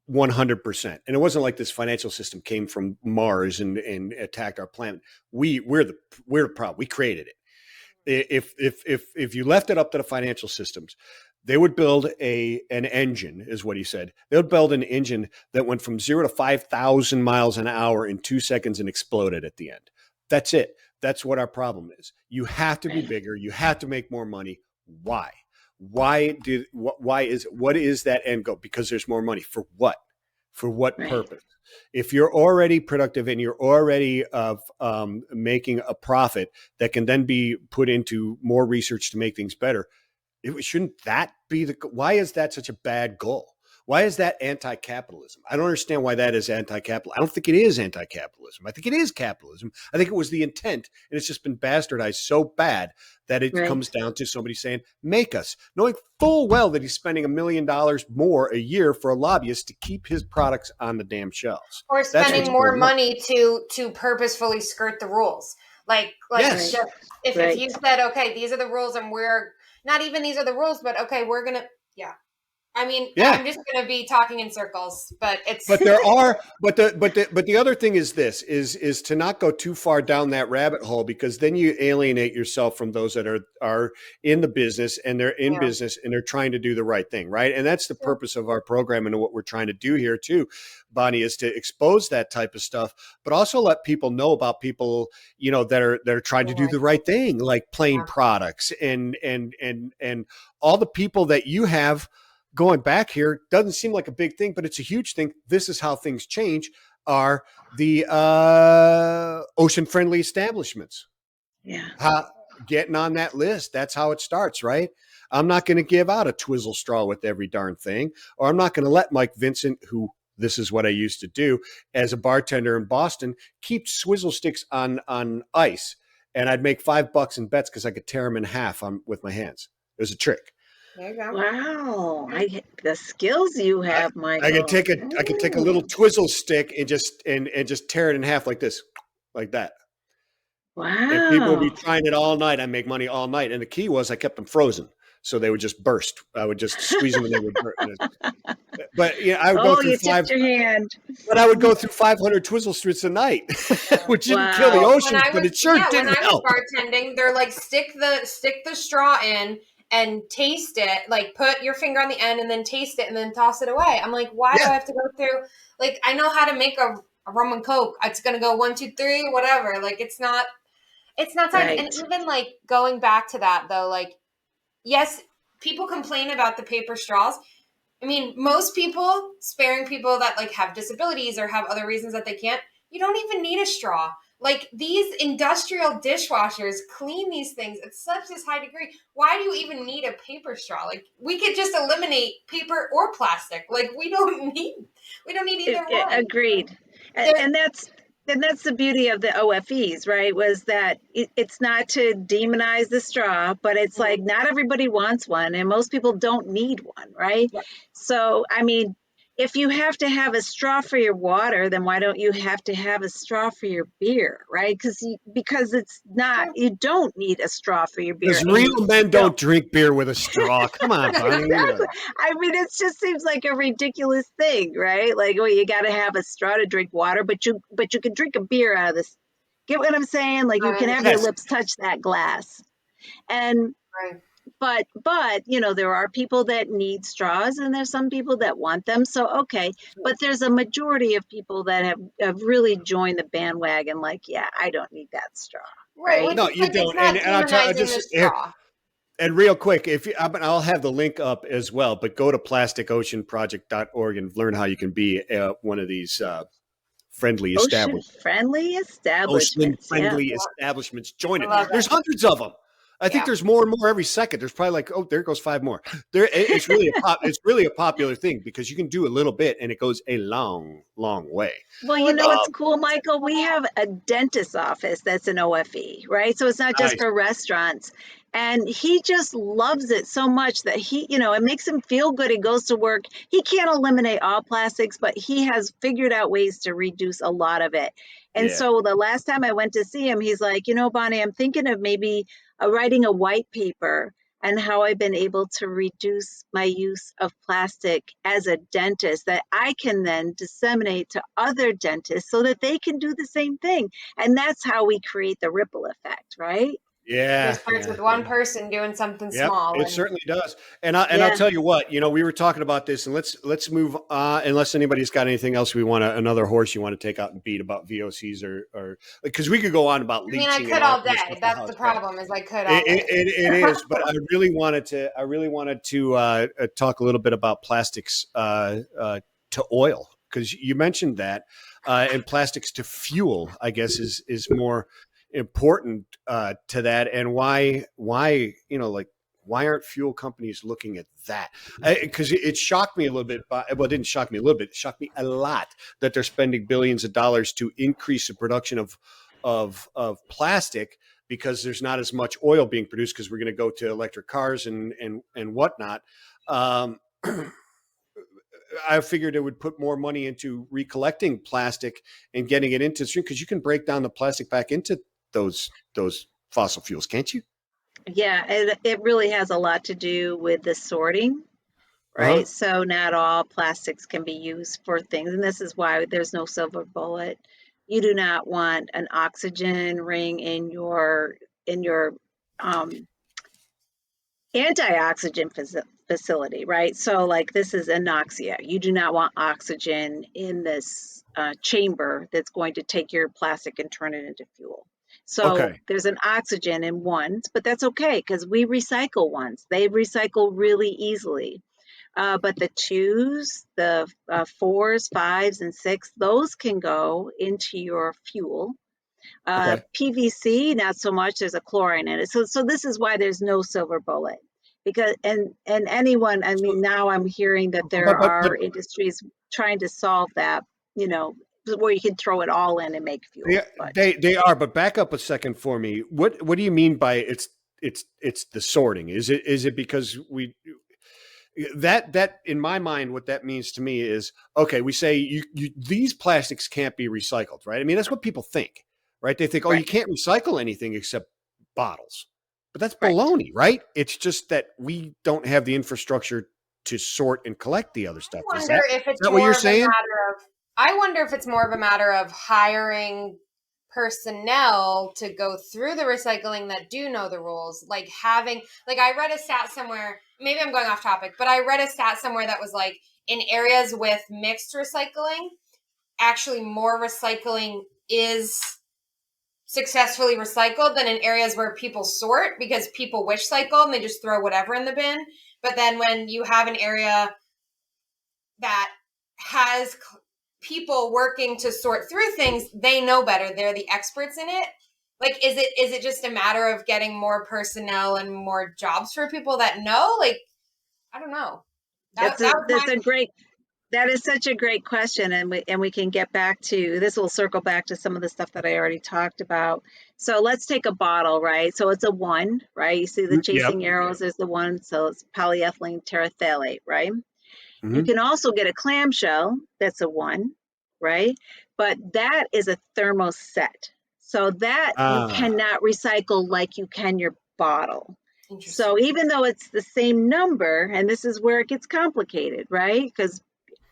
100%. And it wasn't like this financial system came from Mars and attacked our planet. We're the problem. We created it. If you left it up to the financial systems, they would build an engine, is what he said. They would build an engine that went from 0 to 5,000 miles an hour in 2 seconds and exploded at the end. That's it. That's what our problem is. You have to be bigger. You have to make more money. Why? What is that end goal? Because there's more money. For what? For what purpose? If you're already productive and you're already making a profit that can then be put into more research to make things better, shouldn't that be why is that such a bad goal? Why is that anti-capitalism? I don't understand why that is anti-capital. I don't think it is anti-capitalism. I think it is capitalism. I think it was the intent, and it's just been bastardized so bad that it comes down to somebody saying, make us, knowing full well that he's spending $1 million more a year for a lobbyist to keep his products on the damn shelves. Or spending more money to purposefully skirt the rules. Yes. Just, if you said, okay, these are the rules, and we're not even these are the rules, but okay, we're going to, I mean, I'm just going to be talking in circles, but it's. But there are, but the other thing is this: is to not go too far down that rabbit hole, because then you alienate yourself from those that are in the business, and they're in business and they're trying to do the right thing, right? And that's the purpose of our program and what we're trying to do here too, Bonnie, is to expose that type of stuff, but also let people know about people, that are trying to do the right thing, like Plain Products and all the people that you have. Going back here, doesn't seem like a big thing, but it's a huge thing. This is how things change, are the ocean-friendly establishments. Yeah. Getting on that list. That's how it starts, right? I'm not going to give out a Twizzle straw with every darn thing, or I'm not going to let Mike Vincent, who this is what I used to do as a bartender in Boston, keep Swizzle sticks on ice. And I'd make $5 in bets because I could tear them in half with my hands. It was a trick. There you go. Wow, the skills you have, Michael. I could take a little Twizzle stick and just tear it in half like this, like that. Wow. And people would be trying it all night. I make money all night. And the key was I kept them frozen, so they would just burst. I would just squeeze them and they would burst. But I would go through your hand. But I would go through 500 Twizzle strips a night, which didn't kill the ocean, but it sure didn't help. When I was bartending, they're like, stick the straw in and taste it, like put your finger on the end and then taste it and then toss it away. I'm like, why do I have to go through? Like, I know how to make a rum and Coke. It's going to go 1, 2, 3, whatever. Like, it's not science. Right. And even like going back to that though, like, yes, people complain about the paper straws. I mean, most people, sparing people that like have disabilities or have other reasons that they can't, you don't even need a straw. Like, these industrial dishwashers clean these things at such this high degree. Why do you even need a paper straw? Like, we could just eliminate paper or plastic. Like, we don't need either one. Agreed. And that's the beauty of the OFEs, right? Was that it's not to demonize the straw, but it's like not everybody wants one, and most people don't need one, right? Yeah. So, I mean, if you have to have a straw for your water, then why don't you have to have a straw for your beer, right? Because it's not, you don't need a straw for your beer. Because real men don't drink beer with a straw. Come on, Bonnie. Exactly. I mean, it just seems like a ridiculous thing, right? Like, oh, you got to have a straw to drink water, but you can drink a beer out of this. Get what I'm saying? Like, you can have your lips touch that glass. And but there are people that need straws and there's some people that want them. So okay, but there's a majority of people that have really joined the bandwagon, like, yeah, I don't need that straw, Right, right? which No, is you like, it's don't. not And I'll tell you demonizing the just here, straw. and real quick, if you, I'll have the link up as well, but go to plasticoceanproject.org and learn how you can be one of these friendly Ocean establishments. friendly Ocean establishments. Yeah. friendly establishments. Join I it. love There's it. hundreds of them. I think Yeah. there's more and more every second. There's probably like, oh, there goes 5 more. It's really it's really a popular thing because you can do a little bit and it goes a long, long way. Well, Well, what's Um, cool, Michael? We have a dentist's office that's an OFE, right? So it's not just nice. for restaurants. And he just loves it so much that it makes him feel good. He goes to work. He can't eliminate all plastics, but he has figured out ways to reduce a lot of it. And Yeah. so the last time I went to see him, he's like, Bonnie, I'm thinking of maybe writing a white paper and how I've been able to reduce my use of plastic as a dentist that I can then disseminate to other dentists so that they can do the same thing. And that's how we create the ripple effect, right? It Yeah. starts Yeah. with one person doing something Yep, small, it and certainly does. And I'll Yeah. tell you what, we were talking about this, and let's move unless anybody's got anything else we want to another horse you want to take out and beat about VOCs or because we could go on about I mean, I leaching and could all all kind of stuff day. and That's how the it's bad. problem, is I could all day. It is, but I really wanted to talk a little bit about plastics to oil because you mentioned that, and plastics to fuel, I guess is more important to that, and like why aren't fuel companies looking at that? Because it shocked me a little bit. Well, it didn't shock me a little bit. It shocked me a lot that they're spending billions of dollars to increase the production of plastic because there's not as much oil being produced because we're going to go to electric cars and whatnot. Um, I figured it would put more money into recollecting plastic and getting it into the stream because you can break down the plastic back into those fossil fuels, can't you? Yeah. It really has a lot to do with the sorting, Uh huh. right? So not all plastics can be used for things. And this is why there's no silver bullet. You do not want an oxygen ring in your um, antioxidant facility, right? So, like, this is anoxia. You do not want oxygen in this chamber that's going to take your plastic and turn it into fuel. So, Okay. there's an oxygen in ones, but that's okay because we recycle ones. They recycle really easily. But the twos, the fours, fives, and six, those can go into your fuel. Okay. PVC, not so much. There's a chlorine in it. So this is why there's no silver bullet. Because and anyone, I So, mean, now I'm hearing that there but are industries trying to solve that, you know, where you can throw it all in and make they fuel. But they are. But back up a second for me. What do you mean by it's the sorting? Is it because we that in my mind what that means to me is okay, we say you these plastics can't be recycled, right? I mean that's what people think, right? They think, oh, you right, can't recycle anything except bottles, but that's right. baloney, right? It's just that we don't have the infrastructure to sort and collect the other stuff. I is wonder that if is it's that what you're more of a saying? matter of I wonder if it's more of a matter of hiring personnel to go through the recycling that do know the rules, like having, like, I read a stat somewhere, maybe I'm going off topic, but I read a stat somewhere that was like, in areas with mixed recycling, actually more recycling is successfully recycled than in areas where people sort because people wish cycle and they just throw whatever in the bin. But then when you have an area that has people working to sort through things, they know better. They're the experts in it. Like, is it just a matter of getting more personnel and more jobs for people that know? Like, I don't know. That That's that a was that's my a great That is such a great question, and we can get back to this. Will circle back to some of the stuff that I already talked about. So let's take a bottle, right? So it's a one, right? You see the Yep. chasing arrows. There's the one, so it's polyethylene terephthalate, right? You Hmm. can also get a clamshell that's a one, right? But that is a thermoset, so that you Ah, cannot recycle like you can your bottle. interesting. So even though it's the same number, and this is where it gets complicated, right? Because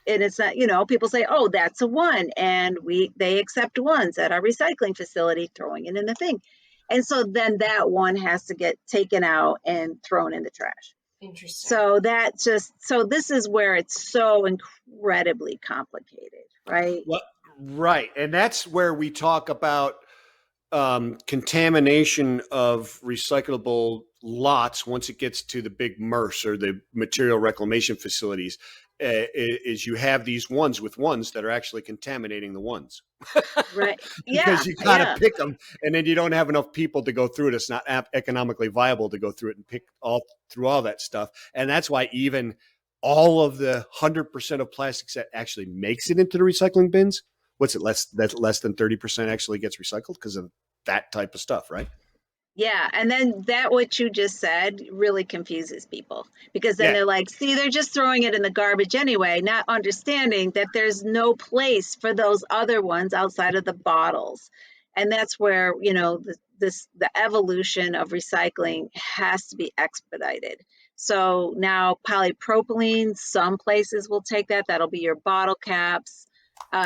and it's not, people say, oh, that's a one, and they accept ones at our recycling facility, throwing it in the thing. And so then that one has to get taken out and thrown in the trash. Interesting. So this is where it's so incredibly complicated, right? Well, right. And that's where we talk about contamination of recyclable lots once it gets to the big MRFs or the material reclamation facilities. Is you have these ones with ones that are actually contaminating the ones. Right. Because you got to pick them, and then you don't have enough people to go through it. It's not economically viable to go through it and pick all through all that stuff. And that's why even all of the 100% of plastics that actually makes it into the recycling bins, what's it less than 30% actually gets recycled because of that type of stuff, right? Yeah, and then that what you just said really confuses people, because then Yeah. they're like, see, they're just throwing it in the garbage anyway, not understanding that there's no place for those other ones outside of the bottles. And that's where, the evolution of recycling has to be expedited. So now polypropylene, some places will take that. That'll be your bottle caps.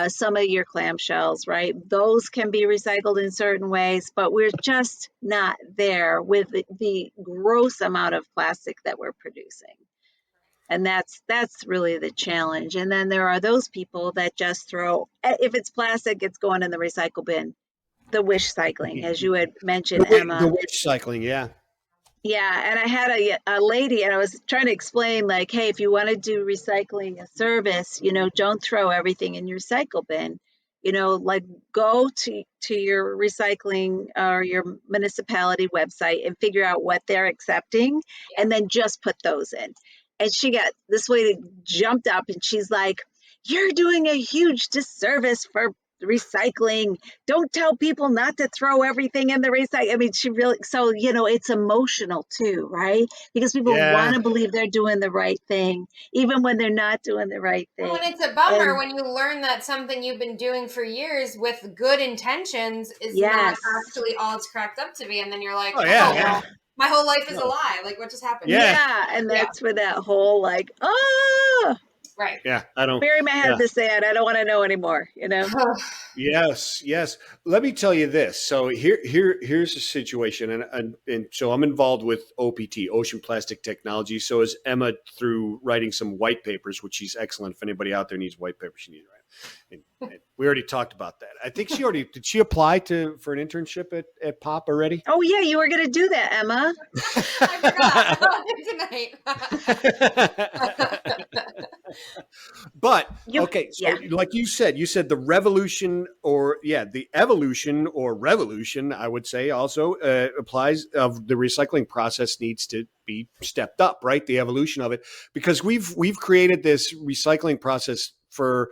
Some of your clamshells, right? Those can be recycled in certain ways, but we're just not there with the gross amount of plastic that we're producing. And that's really the challenge. And then there are those people that just throw, if it's plastic, it's going in the recycle bin. The wish cycling, as you had mentioned, Emma. The wish cycling, yeah. Yeah, and I had a lady, and I was trying to explain, like, hey, if you want to do recycling a service, don't throw everything in your cycle bin. Like, go to your recycling or your municipality website and figure out what they're accepting, and then just put those in. And this lady jumped up and she's like, you're doing a huge disservice for recycling. Don't tell people not to throw everything in the recycle. I mean, she really, so, it's emotional too, right? Because people want to believe they're doing the right thing, even when they're not doing the right thing. Well, and it's a bummer when you learn that something you've been doing for years with good intentions is not actually all it's cracked up to be. And then you're like, well, my whole life is a lie. Like, what just happened? Yeah. And that's where that whole, like, oh, right. Yeah, I don't bury my head in the sand. I don't want to know anymore, Yes. Let me tell you this. So here's a situation, and so I'm involved with OPT, Ocean Plastic Technology. So is Emma, through writing some white papers, which she's excellent. If anybody out there needs white papers, she needs to write. And we already talked about that. I think did she apply for an internship at POP already? Oh yeah, you were going to do that, Emma. I forgot. But okay, so like you said the revolution, or the evolution or revolution, I would say, also applies of the recycling process needs to be stepped up, right? The evolution of it, because we've created this recycling process for,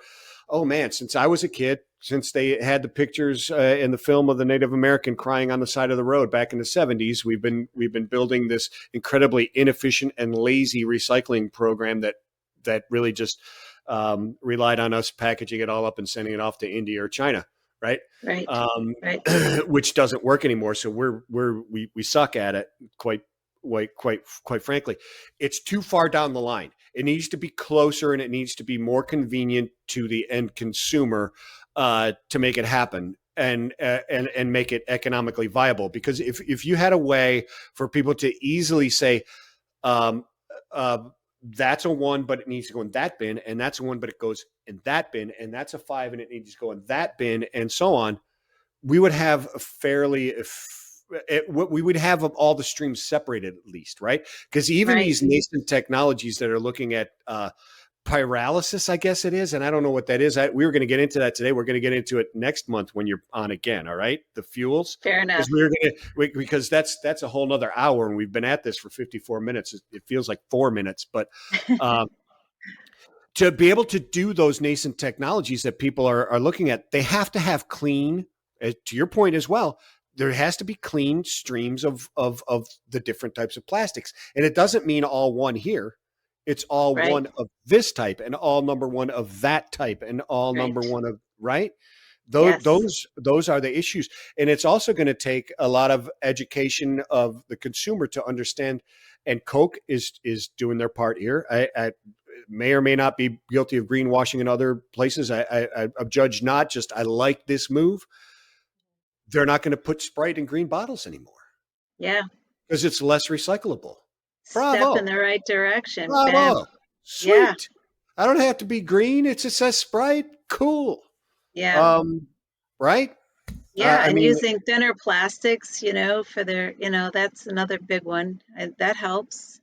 since I was a kid, since they had the pictures in the film of the Native American crying on the side of the road back in the 70s, we've been building this incredibly inefficient and lazy recycling program that really just relied on us packaging it all up and sending it off to India or China, right? Right. Which doesn't work anymore. So we suck at it quite frankly. It's too far down the line. It needs to be closer, and it needs to be more convenient to the end consumer to make it happen and make it economically viable. Because if you had a way for people to easily say, that's a 1, but it needs to go in that bin, and that's a 1, but it goes in that bin, and that's a 5, and it needs to go in that bin, and so on, we would have we would have all the streams separated at least, right? Because even these nascent technologies that are looking at pyrolysis, I guess it is, and I don't know what that is. We were going to get into that today. We're going to get into it next month when you're on again. All right, the fuels. Fair enough. Because that's a whole nother hour, and we've been at this for 54 minutes. It feels like 4 minutes, but to be able to do those nascent technologies that people are looking at, they have to have clean. To your point as well, there has to be clean streams of the different types of plastics, and it doesn't mean all one here. It's all one of this type, and all number 1 of that type, and all number 1 of those are the issues. And it's also going to take a lot of education of the consumer to understand. And Coke is doing their part here. I may or may not be guilty of greenwashing in other places. I judge not. Just I like this move. they're not going to put Sprite in green bottles anymore Yeah. because it's less recyclable. Step Bravo. in the right direction. Bravo. Sweet. Yeah. I don't have to be green. It just says Sprite. Cool. Yeah. Right? Yeah, I and mean, using thinner plastics, for their, that's another big one. And that helps.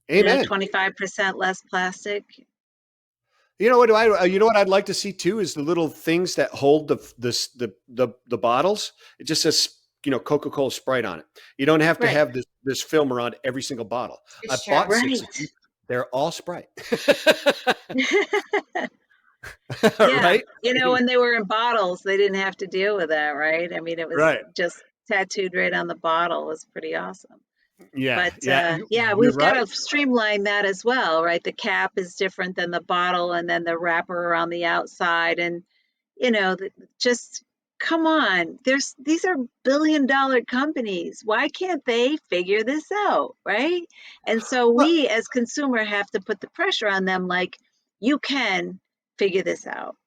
amen. 25% less plastic. You know what? You know what I'd like to see too is the little things that hold the bottles. It just says Coca-Cola Sprite on it. You don't have to have this film around every single bottle. I bought 6 of them. They're all Sprite. Right? When they were in bottles, they didn't have to deal with that, right? I mean, it was just tattooed right on the bottle. It was pretty awesome. Yeah. But we've got to streamline that as well, right? The cap is different than the bottle, and then the wrapper around the outside, and just come on. These are billion-dollar companies. Why can't they figure this out, right? And so we, as consumer, have to put the pressure on them, like, you can figure this out.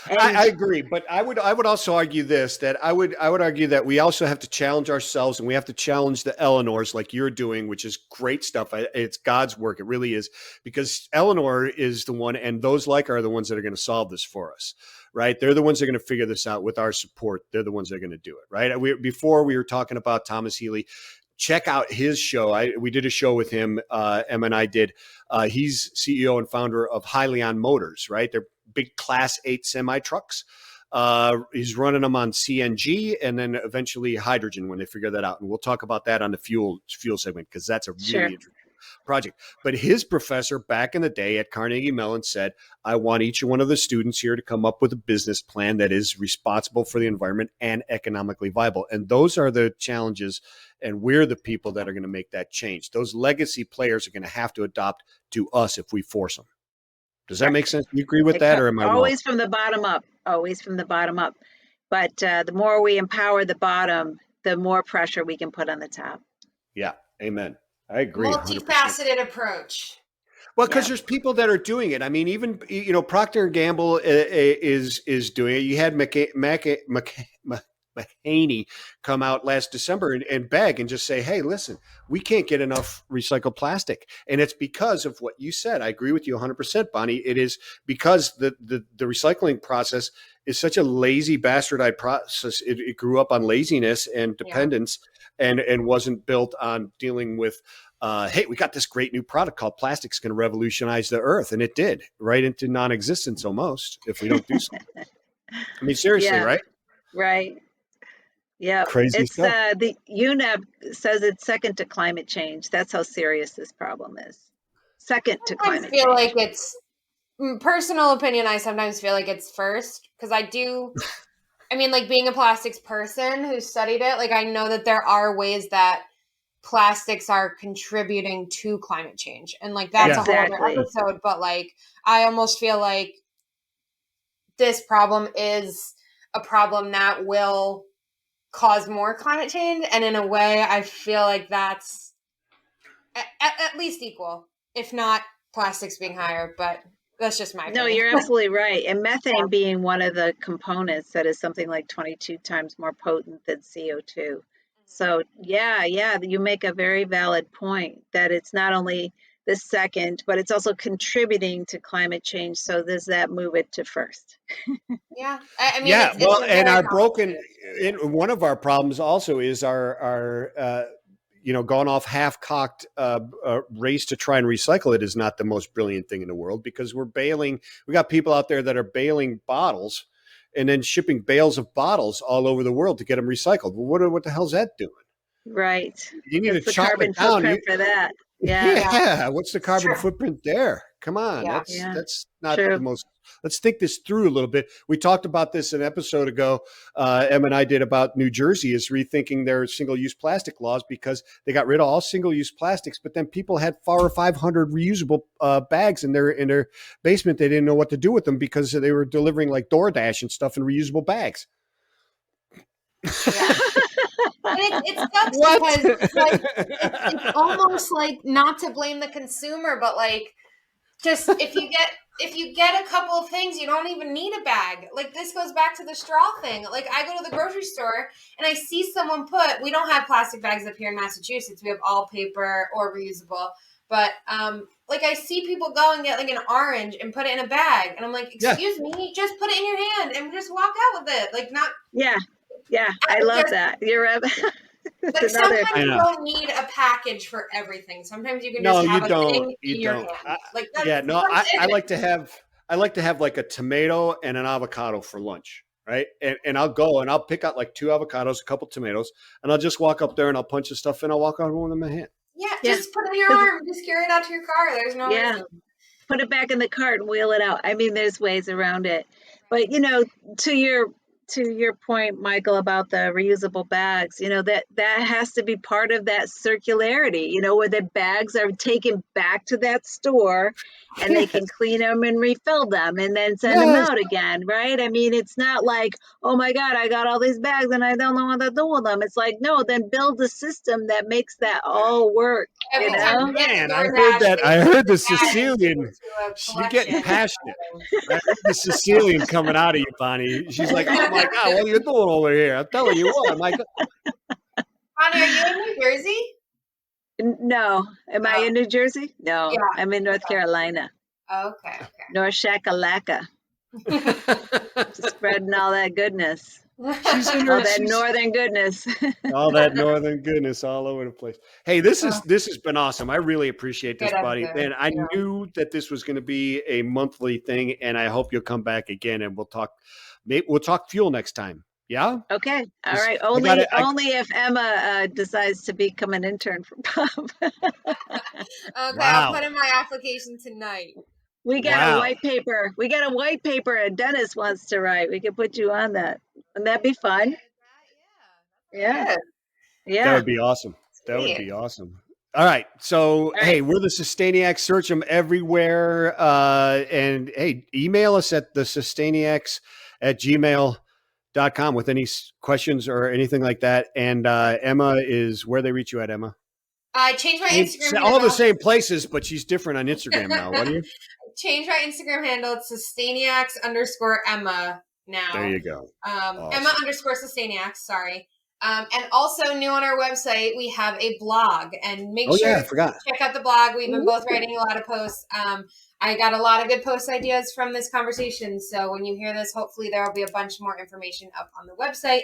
I agree, but I would also argue this, that I would argue that we also have to challenge ourselves, and we have to challenge the Eleanors like you're doing, which is great stuff. It's God's work. It really is, because Eleanor is the one, and those like her are the ones that are going to solve this for us, right? They're the ones that are going to figure this out with our support. They're the ones that are going to do it, right? Before we were talking about Thomas Healy. Check out his show. We did a show with him, Emma and I did. He's CEO and founder of Hyliion Motors, right? They're big Class 8 semi trucks. He's running them on CNG and then eventually hydrogen when they figure that out. And we'll talk about that on the fuel segment, because that's a really interesting project. But his professor back in the day at Carnegie Mellon said, I want each one of the students here to come up with a business plan that is responsible for the environment and economically viable. And those are the challenges. And we're the people that are going to make that change. Those legacy players are going to have to adopt to us if we force them. Does that make sense? Do you agree with that, or am I always wrong? From the bottom up? Always from the bottom up. But the more we empower the bottom, the more pressure we can put on the top. Yeah, amen. I agree. Multifaceted approach. Well, because there's people that are doing it. I mean, even Procter & Gamble is doing it. You had Mahaney come out last December and beg and just say, hey, listen, we can't get enough recycled plastic. And it's because of what you said. I agree with you 100%, Bonnie. It is because the recycling process is such a lazy, bastardized process. It grew up on laziness and dependence and wasn't built on dealing with, hey, we got this great new product called plastic's going to revolutionize the earth. And it did, right into non-existence almost, if we don't do something. I mean, seriously, right? Right. Yeah, crazy stuff. The UNEP says it's second to climate change. That's how serious this problem is. Second to climate change. I feel like it's personal opinion. I sometimes feel like it's first, because I mean, like, being a plastics person who studied it, like, I know that there are ways that plastics are contributing to climate change, and like that's a whole other episode. But like, I almost feel like this problem is a problem that will cause more climate change, and in a way I feel like that's at least equal, if not plastics being higher. But that's just my opinion. No, you're absolutely right. And methane being one of the components that is something like 22 times more potent than CO2. So yeah, you make a very valid point that it's not only the second, but it's also contributing to climate change. So does that move it to first? Yeah. I mean, and our one of our problems also is our going off half-cocked race to try and recycle it is not the most brilliant thing in the world, because we're bailing. We got people out there that are bailing bottles and then shipping bales of bottles all over the world to get them recycled. Well, what the hell's that doing? Right. You need What's to the chop carbon it down. footprint for that? Yeah. What's the carbon footprint there? Come on. That's not the most. Let's think this through a little bit. We talked about this an episode ago. Em and I did, about New Jersey is rethinking their single-use plastic laws because they got rid of all single-use plastics, but then people had 400 or 500 reusable bags in their basement. They didn't know what to do with them because they were delivering like DoorDash and stuff in reusable bags. Yeah. It sucks because like, it's almost like, not to blame the consumer, but like, just if you get if you get a couple of things, you don't even need a bag. Like this goes back to the straw thing. Like I go to the grocery store and I see someone we don't have plastic bags up here in Massachusetts. We have all paper or reusable. But like I see people go and get like an orange and put it in a bag. And I'm like, excuse me, just put it in your hand and just walk out with it. Like not. Yeah. I love that. You're right. Like sometimes you don't need a package for everything. Sometimes you can just have a thing in your hand. Like that's, I like to have like a tomato and an avocado for lunch, right? And I'll go and I'll pick out like 2 avocados, a couple tomatoes, and I'll just walk up there and I'll punch the stuff in. I'll walk out with them in my hand. Yeah, just put it in your arm. Just carry it out to your car. There's no reason. Put it back in the cart and wheel it out. I mean, there's ways around it. But to your point, Michael, about the reusable bags, that has to be part of that circularity, where the bags are taken back to that store and they can clean them and refill them and then send them out again, right? I mean, it's not like, oh my God, I got all these bags and I don't know what to do with them. It's like, no, then build a system that makes that all work. Man, I heard the Sicilian. You're getting passionate. I heard the Sicilian coming out of you, Bonnie. She's like, oh my God, what are you doing over here? I'm telling you what, Michael. Bonnie, are you in New Jersey? No. Am I in New Jersey? No. Yeah. I'm in North Carolina. Okay. North Shakalaka. Just spreading all that goodness. Northern goodness. All that northern goodness all over the place. Hey, this has been awesome. I really appreciate this, buddy. And I knew that this was going to be a monthly thing, and I hope you'll come back again and we'll talk. Maybe we'll talk fuel next time. Yeah. Okay. All right. Only if Emma decides to become an intern for Bob. Okay, I'll put in my application tonight. We got a white paper. We got a white paper and Dennis wants to write. We can put you on that. Wouldn't that be fun? Yeah. That would be awesome. That would be awesome. All right. So, hey, we're the Sustainiacs. Search them everywhere. And hey, email us at thesustainiacs@gmail.com with any questions or anything like that. And Emma is where they reach you at, Emma. I changed my Instagram handle. All the same places, but she's different on Instagram now. What do you? Change my Instagram handle. It's Sustainiacs_Emma now. There you go. Awesome. Emma_Sustainiacs. Sorry. And also new on our website, we have a blog, and make sure to check out the blog. We've been both writing a lot of posts. I got a lot of good post ideas from this conversation. So when you hear this, hopefully there will be a bunch more information up on the website,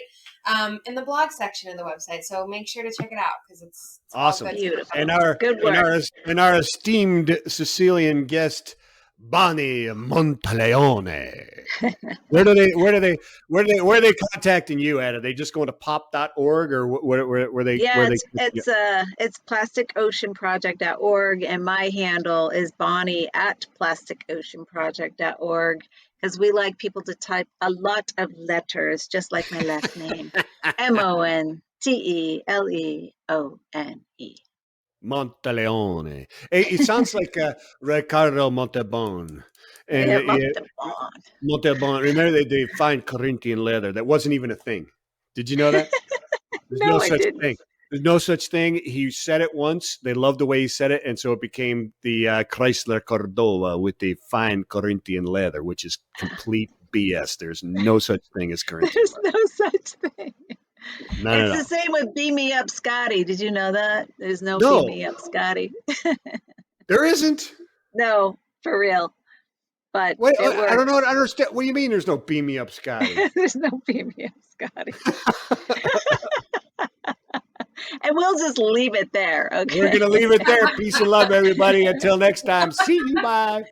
in the blog section of the website. So make sure to check it out because it's awesome. Beautiful. And our esteemed Sicilian guest, Bonnie Monteleone. Where are they contacting you at? Are they just going to pop.org or where they? Yeah, it's plasticoceanproject.org, and my handle is Bonnie at plasticoceanproject.org, because we like people to type a lot of letters, just like my last name, Monteleone. Monteleone. It sounds like Riccardo Montalbán. And Montalbán. Remember they find Corinthian leather. That wasn't even a thing. Did you know that? There's no such thing. There's no such thing. He said it once. They loved the way he said it, and so it became the Chrysler Cordova with the fine Corinthian leather, which is complete BS. There's no such thing as Corinthian leather. There's no such thing. It's the same with Beam Me Up Scotty. Did you know that? There's no Beam Me Up Scotty. There isn't? No, for real. But wait, I don't know. I understand. What do you mean there's no Beam Me Up Scotty? There's no Beam Me Up Scotty. And we'll just leave it there. Okay. We're going to leave it there. Peace and love, everybody. Until next time. See you. Bye.